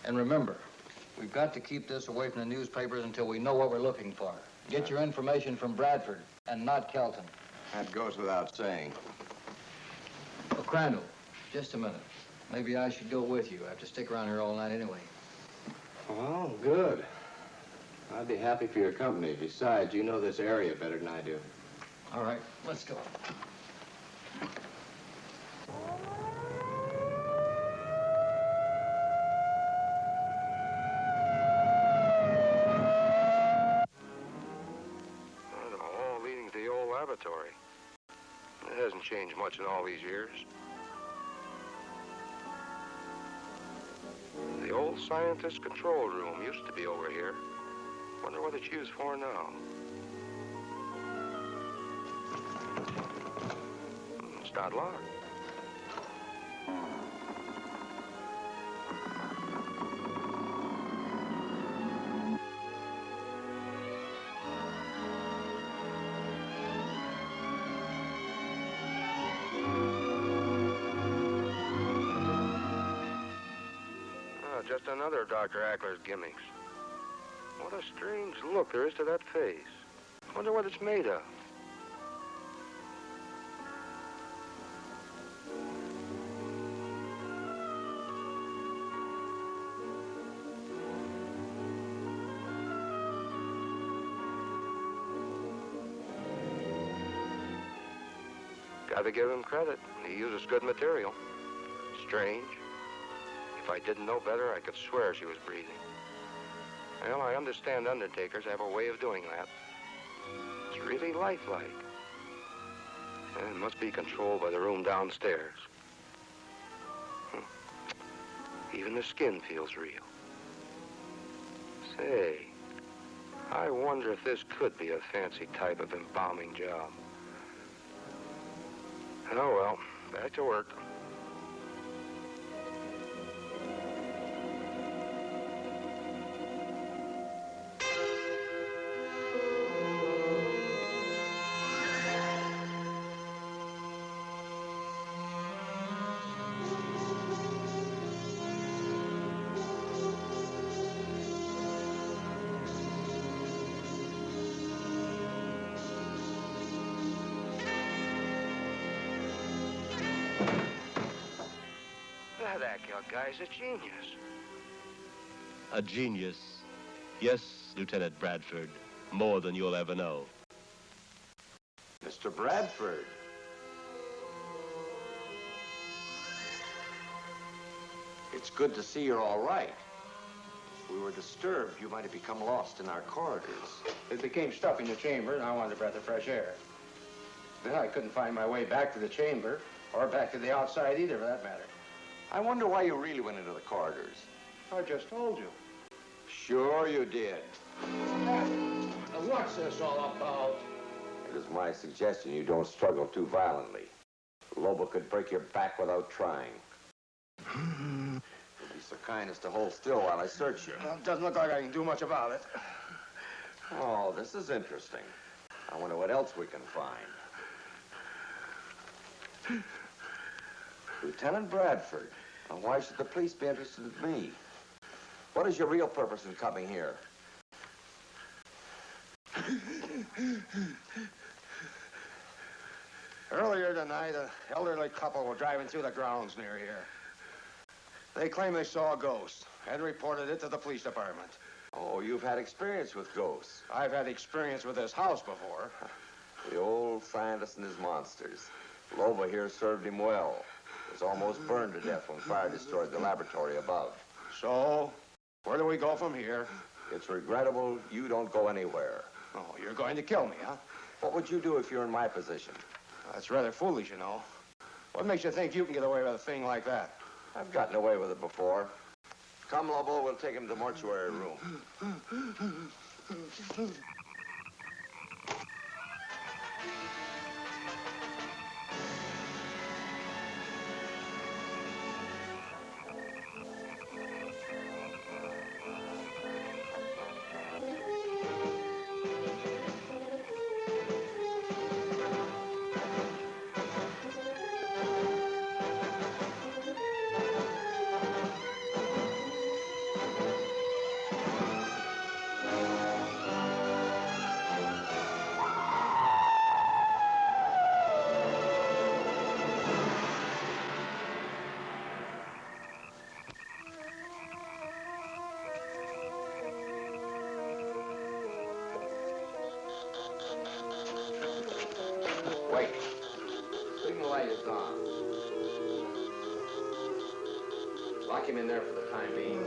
And remember, we've got to keep this away from the newspapers until we know what we're looking for. Get your information from Bradford and not Kelton. That goes without saying. Well, Crandall, just a minute. Maybe I should go with you. I have to stick around here all night anyway. Well, good. I'd be happy for your company. Besides, you know this area better than I do. All right, let's go. All leading to the old laboratory. It hasn't changed much in all these years. The old scientist control room used to be over here. Wonder what it's used for now. It's not locked. Just another of Dr. Acula's gimmicks. What a strange look there is to that face. Wonder what it's made of. Gotta give him credit. He uses good material. Strange. If I didn't know better, I could swear she was breathing. Well, I understand undertakers have a way of doing that. It's really lifelike. And it must be controlled by the room downstairs. Even the skin feels real. Say, I wonder if this could be a fancy type of embalming job. Oh, well, back to work. That guy's a genius. A genius. Yes, Lieutenant Bradford. More than you'll ever know. Mr. Bradford. It's good to see you're all right. If we were disturbed, you might have become lost in our corridors. It became stuffy in the chamber, and I wanted a breath of fresh air. Then I couldn't find my way back to the chamber, or back to the outside either, for that matter. I wonder why you really went into the corridors. I just told you. Sure you did. What's this all about? It is my suggestion you don't struggle too violently. Lobo could break your back without trying. You'll be so kind as to hold still while I search you. Well, it doesn't look like I can do much about it. Oh, this is interesting. I wonder what else we can find. Lieutenant Bradford, now why should the police be interested in me? What is your real purpose in coming here? Earlier tonight, an elderly couple were driving through the grounds near here. They claim they saw a ghost and reported it to the police department. Oh, you've had experience with ghosts. I've had experience with this house before. The old scientist and his monsters. Lobo here served him well. Was almost burned to death when fire destroyed the laboratory above. So, where do we go from here? It's regrettable you don't go anywhere. Oh, you're going to kill me, huh? What would you do if you're in my position? That's rather foolish, you know. What makes you think you can get away with a thing like that? I've gotten away with it before. Come, Lobo, we'll take him to the mortuary room. Wait. Signal light is on. Lock him in there for the time being.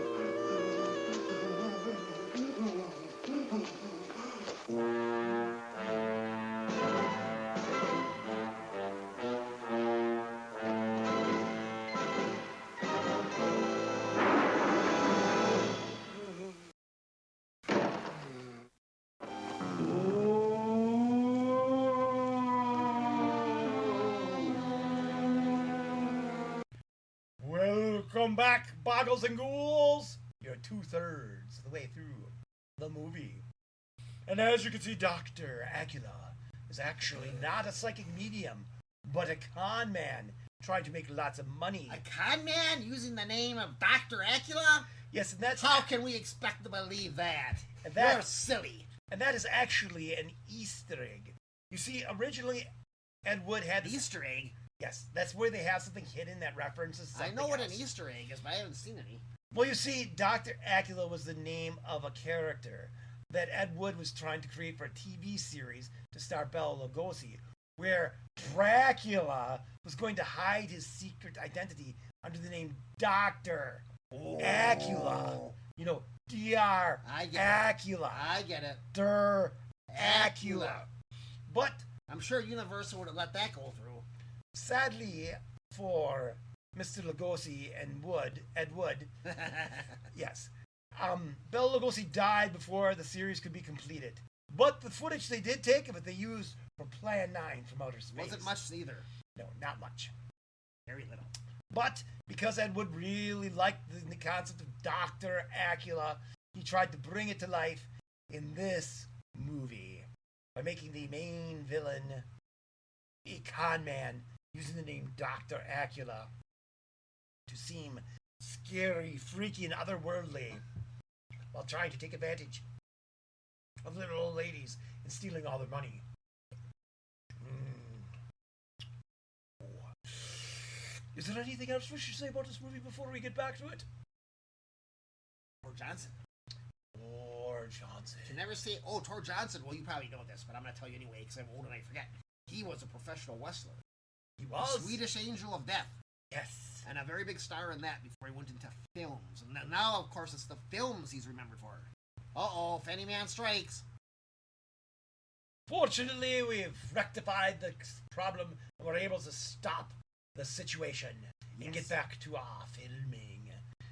Welcome back, Boggles and Ghouls. You're 2/3 of the way through the movie. And as you can see, Dr. Acula is actually not a psychic medium, but a con man trying to make lots of money. A con man using the name of Dr. Acula? Yes, and that's... How can we expect to believe that? And You're silly. And that is actually an Easter egg. You see, originally, Ed Wood had... Easter egg? Yes, that's where they have something hidden that references something I know what else. an Easter egg is, but I haven't seen any. Well, you see, Dr. Acula was the name of a character that Ed Wood was trying to create for a TV series to star Bela Lugosi, where Dracula was going to hide his secret identity under the name Dr. Acula. You know, Dr. Acula. I get it. Dr. Acula. But I'm sure Universal would have let that go through. Sadly for Mr. Lugosi and Ed Wood, yes, Bela Lugosi died before the series could be completed. But the footage they did take of it, they used for Plan 9 from Outer Space. Wasn't much either. No, not much. Very little. But because Ed Wood really liked the concept of Dr. Acula, he tried to bring it to life in this movie by making the main villain a con man using the name Dr. Acula to seem scary, freaky, and otherworldly while trying to take advantage of little old ladies and stealing all their money. Is there anything else we should say about this movie before we get back to it? Tor Johnson. Tor Johnson. You never say, oh, Tor Johnson. Well, you probably know this, but I'm going to tell you anyway because I'm old and I forget. He was a professional wrestler. He was. The Swedish Angel of Death. Yes. And a very big star in that before he went into films. And now, of course, it's the films he's remembered for. Uh-oh, if any man strikes. Fortunately, we've rectified the problem and we're able to stop the situation and get back to our filming.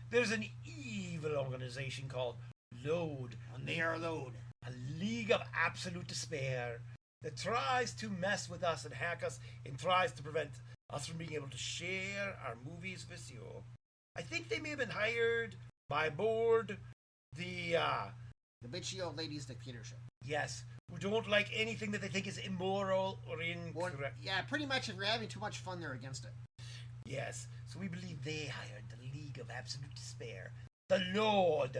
There's an evil organization called Load. And they are Load. A league of absolute despair that tries to mess with us and hack us and tries to prevent us from being able to share our movies with you. I think they may have been hired by Board, the bitchy old ladies dictatorship. Yes, who don't like anything that they think is immoral or incorrect. Yeah, pretty much if you're having too much fun, they're against it. Yes, so we believe they hired the League of Absolute Despair, the Lord,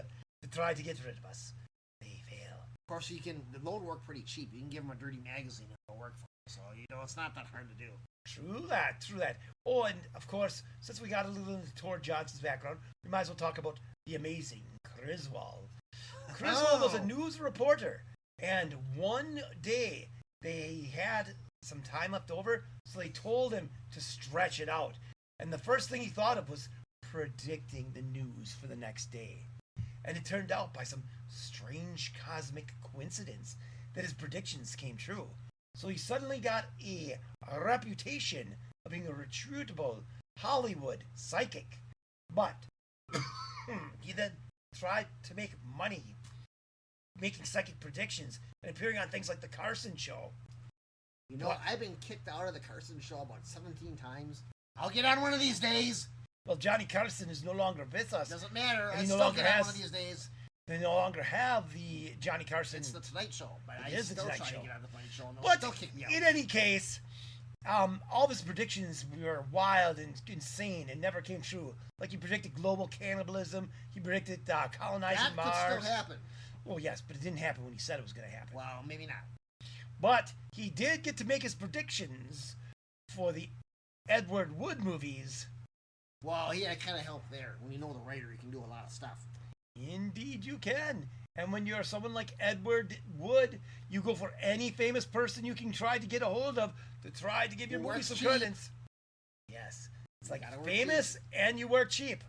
to try to get rid of us. They fail. Of course, the Load work pretty cheap. You can give them a dirty magazine and they'll work for you. So, it's not that hard to do. True that. Oh, and of course, since we got a little into Tor Johnson's background, we might as well talk about the amazing Griswold. Griswold was a news reporter, and one day they had some time left over, so they told him to stretch it out. And the first thing he thought of was predicting the news for the next day. And it turned out by some strange cosmic coincidence that his predictions came true. So he suddenly got a reputation of being a reputable Hollywood psychic. But he then tried to make money making psychic predictions and appearing on things like The Carson Show. I've been kicked out of The Carson Show about 17 times. I'll get on one of these days. Well, Johnny Carson is no longer with us. Doesn't matter. I still get on one of these days. They no longer have the Johnny Carson. It's the Tonight Show. But It I is the still Tonight try Show. to get on the Tonight Show. And they'll But still kick me out. in any case, all of his predictions were wild and insane and never came true. Like he predicted global cannibalism. He predicted colonizing Mars. That could still happen. Well, yes, but it didn't happen when he said it was going to happen. Well, maybe not. But he did get to make his predictions for the Edward Wood movies. Well, he had kind of help there. When you know the writer, he can do a lot of stuff. Indeed you can. And when you're someone like Edward Wood, you go for any famous person you can try to get a hold of to try to give your movie some credence. Yes. It's like famous and you work cheap.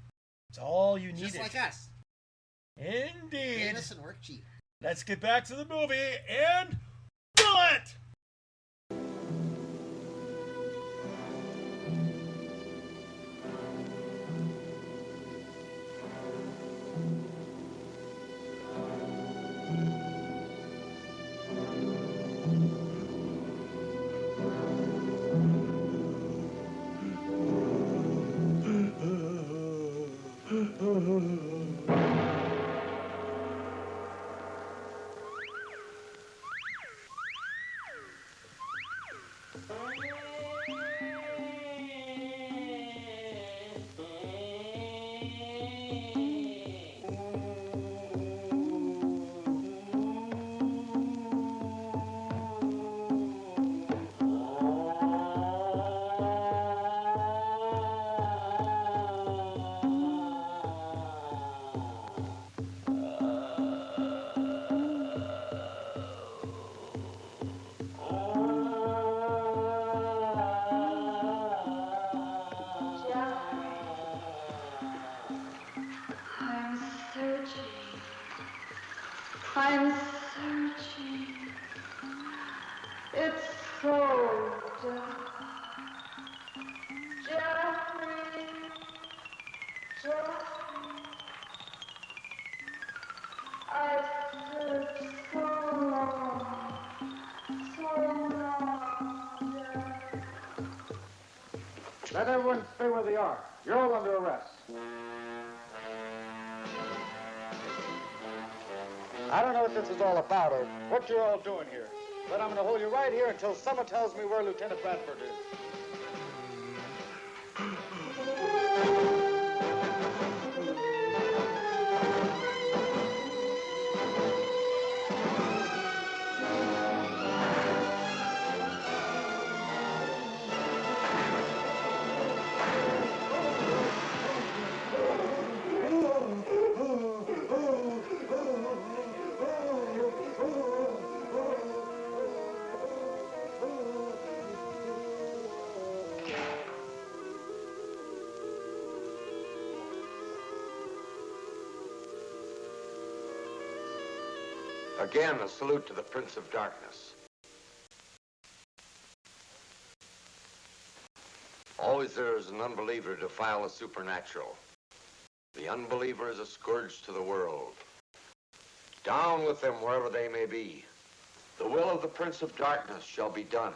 It's all you needed. Just like us. Indeed. Famous and work cheap. Let's get back to the movie and bullet! I'm searching. It's so dark. Jeffrey. I've searched so long. Jeffrey. Let everyone stay where they are. You're all under arrest. I don't know what this is all about or what you're all doing here, but I'm going to hold you right here until someone tells me where Lieutenant Bradford is. Again, a salute to the Prince of Darkness. Always there is an unbeliever to defile the supernatural. The unbeliever is a scourge to the world. Down with them wherever they may be. The will of the Prince of Darkness shall be done.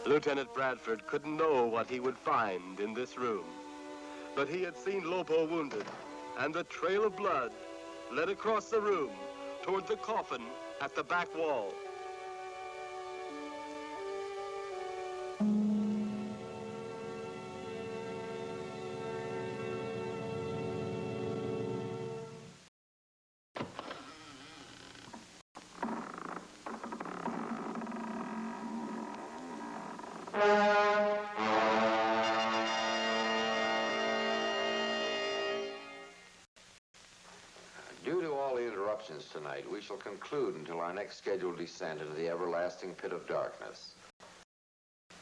Lieutenant Bradford couldn't know what he would find in this room. But he had seen Lobo wounded, and the trail of blood led across the room toward the coffin at the back wall. Due to all the interruptions tonight, we shall conclude until our next scheduled descent into the everlasting pit of darkness.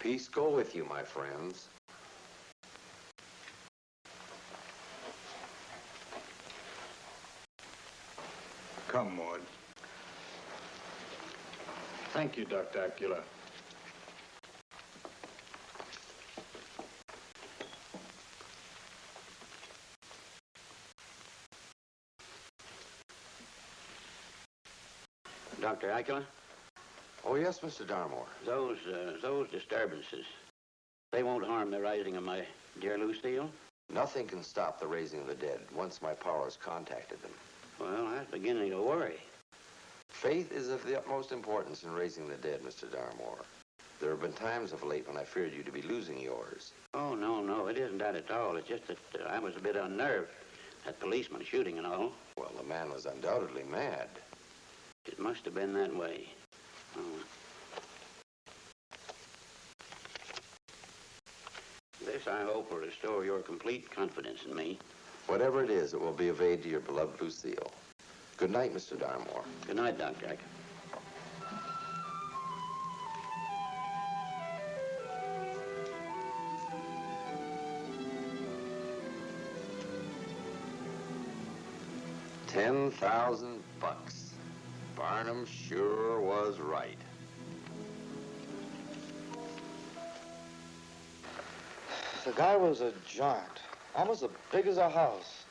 Peace go with you, my friends. Come, Maud. Thank you, Dr. Acula. Dr. Acula? Oh, yes, Mr. Darmore. Those disturbances, they won't harm the rising of my dear Lucille? Nothing can stop the raising of the dead once my powers contacted them. Well, I was beginning to worry. Faith is of the utmost importance in raising the dead, Mr. Darmore. There have been times of late when I feared you to be losing yours. Oh, no, it isn't that at all. It's just that I was a bit unnerved. That policeman shooting and all. Well, the man was undoubtedly mad. It must have been that way. Oh. This, I hope, will restore your complete confidence in me. Whatever it is, it will be of aid to your beloved Lucille. Good night, Mr. Darmore. Good night, Dr. Acula. $10,000. Barnum sure was right. The guy was a giant, almost as big as a house.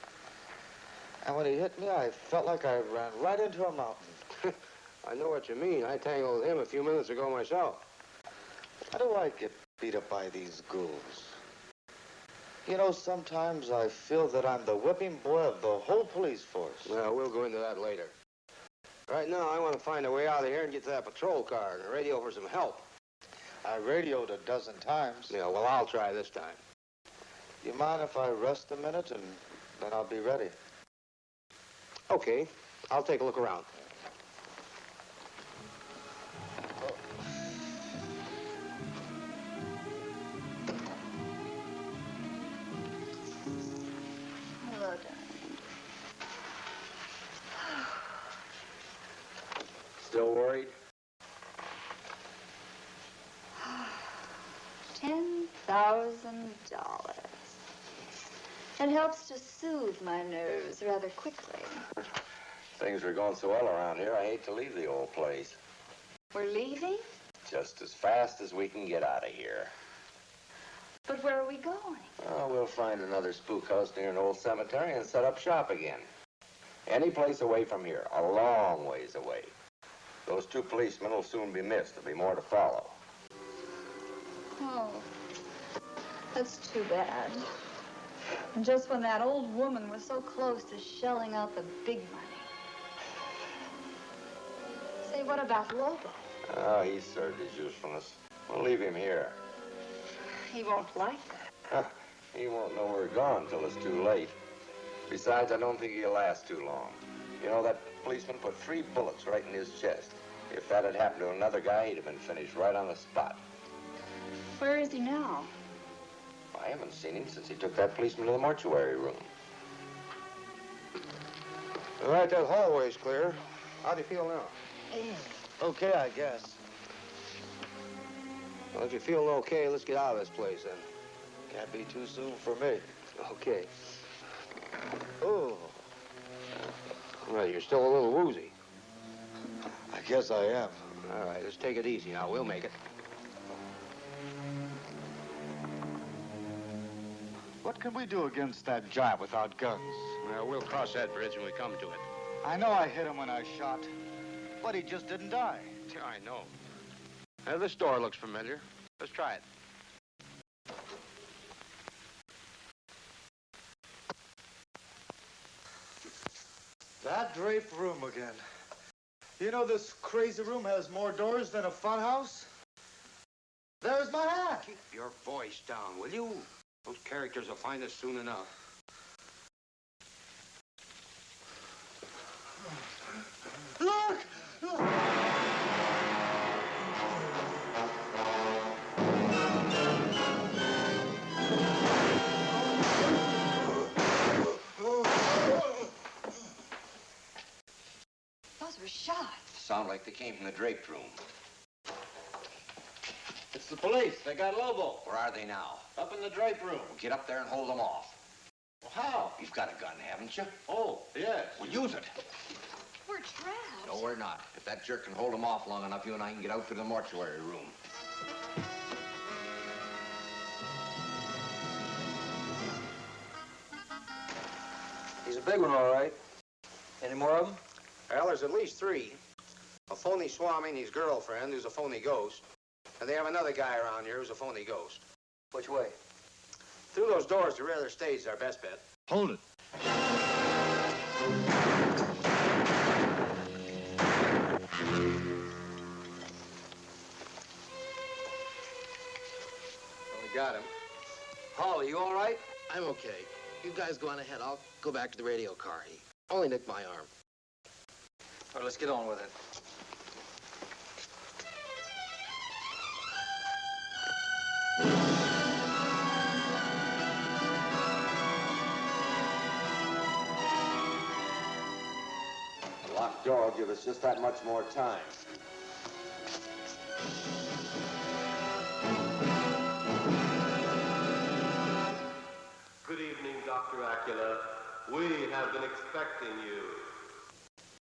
And when he hit me, I felt like I ran right into a mountain. I know what you mean. I tangled with him a few minutes ago myself. How do I get beat up by these ghouls? You know, sometimes I feel that I'm the whipping boy of the whole police force. Well, we'll go into that later. Right now, I want to find a way out of here and get to that patrol car and radio for some help. I radioed a dozen times. Yeah, well, I'll try this time. You mind if I rest a minute and then I'll be ready? Okay, I'll take a look around. Hello, darling. Still worried? $10,000. It helps to soothe my nerves rather quickly. Things are going so well around here, I hate to leave the old place. We're leaving? Just as fast as we can get out of here. But where are we going? Oh, we'll find another spook house near an old cemetery and set up shop again. Any place away from here, a long ways away. Those two policemen will soon be missed. There'll be more to follow. Oh, that's too bad. And just when that old woman was so close to shelling out the big money. Say, what about Lobo? Oh, he's served his usefulness. We'll leave him here. He won't like that. He won't know we're gone till it's too late. Besides, I don't think he'll last too long. You know, that policeman put 3 bullets right in his chest. If that had happened to another guy, he'd have been finished right on the spot. Where is he now? I haven't seen him since he took that policeman to the mortuary room. All right, that hallway's clear. How do you feel now? Okay, I guess. Well, if you're feeling okay, let's get out of this place, then. Can't be too soon for me. Okay. Oh. Well, you're still a little woozy. I guess I am. All right, let's take it easy now. We'll make it. What can we do against that giant without guns? Well, we'll cross that bridge when we come to it. I know I hit him when I shot, but he just didn't die. Yeah, I know. This door looks familiar. Let's try it. That draped room again. You know this crazy room has more doors than a fun house? There's my hat. Keep your voice down, will you? Those characters will find us soon enough. Look! Those were shots. Sound like they came from the draped room. It's the police. They got Lobo. Where are they now? Up in the drape room. Well, get up there and hold them off. Well, how? You've got a gun, haven't you? Oh, yes. Well, use it. We're trapped. No, we're not. If that jerk can hold them off long enough, you and I can get out through the mortuary room. He's a big one, all right. Any more of them? Well, there's at least 3. A phony Swami and his girlfriend, who's a phony ghost. And they have another guy around here who's a phony ghost. Which way? Through those doors to rear their stage is our best bet. Hold it. We got him. Paul, are you all right? I'm okay. You guys go on ahead. I'll go back to the radio car. He only nicked my arm. All right, let's get on with it. The locked door will give us just that much more time. Good evening, Dr. Acula. We have been expecting you.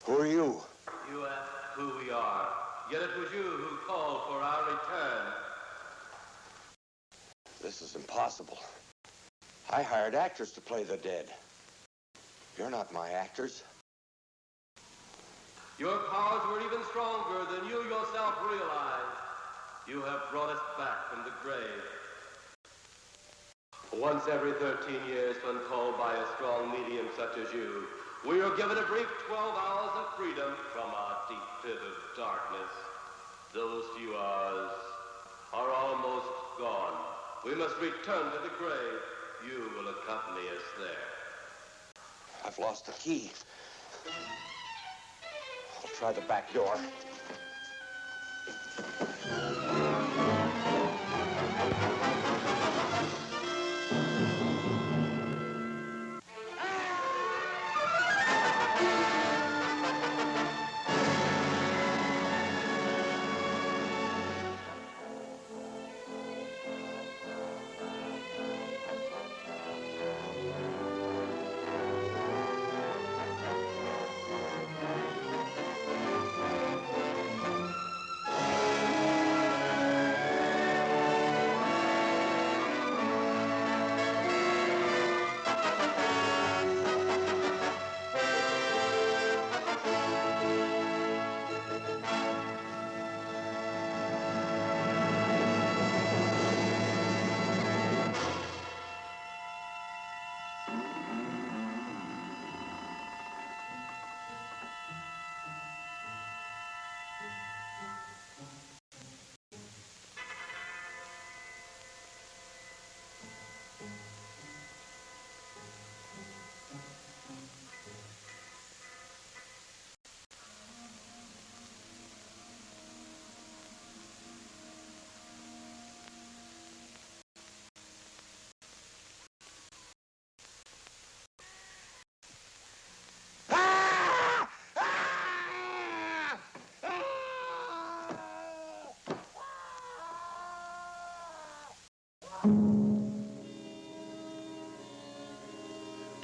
Who are you? You asked who we are, yet it was you who called for our return. This is impossible. I hired actors to play the dead. You're not my actors. Your powers were even stronger than you yourself realized. You have brought us back from the grave. Once every 13 years, when called by a strong medium such as you, we are given a brief 12 hours of freedom from our deep pit of darkness. Those few hours are almost gone. We must return to the grave. You will accompany us there. I've lost the key. I'll try the back door.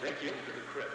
Take you to the crypt.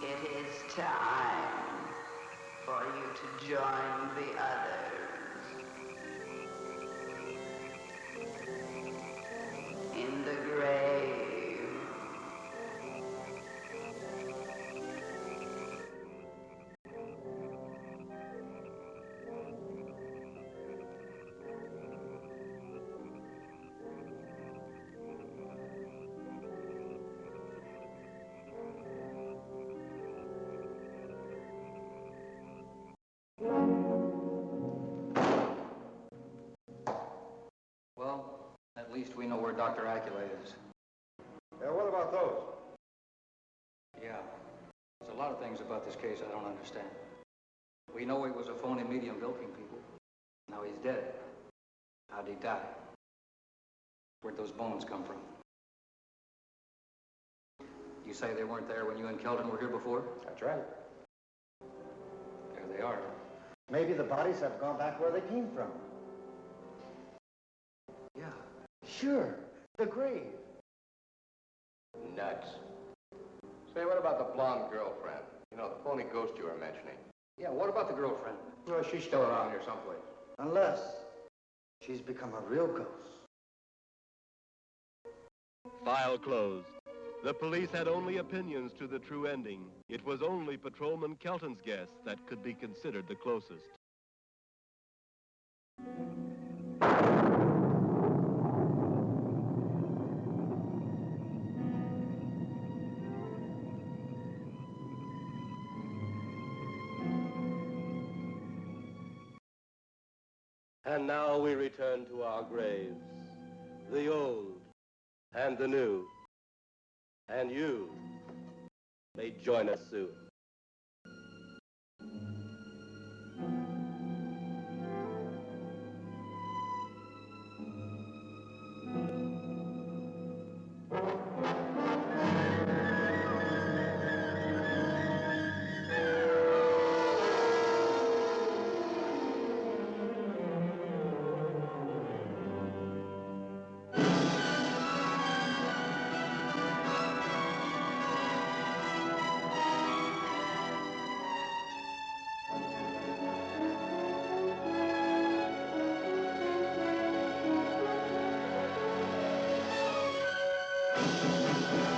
It is time for you to join the others in the grave. Dr. Acula is. Yeah, what about those? Yeah. There's a lot of things about this case I don't understand. We know he was a phony medium bilking people. Now he's dead. How'd he die? Where'd those bones come from? You say they weren't there when you and Kelton were here before? That's right. There they are. Maybe the bodies have gone back where they came from. Yeah. Sure, the grave. Nuts. Say, what about the blonde girlfriend? You know, the phony ghost you were mentioning. Yeah, what about the girlfriend? Well, she's still around here someplace. Unless she's become a real ghost. File closed. The police had only opinions to the true ending. It was only Patrolman Kelton's guess that could be considered the closest. And now we return to our graves, the old and the new. And you may join us soon.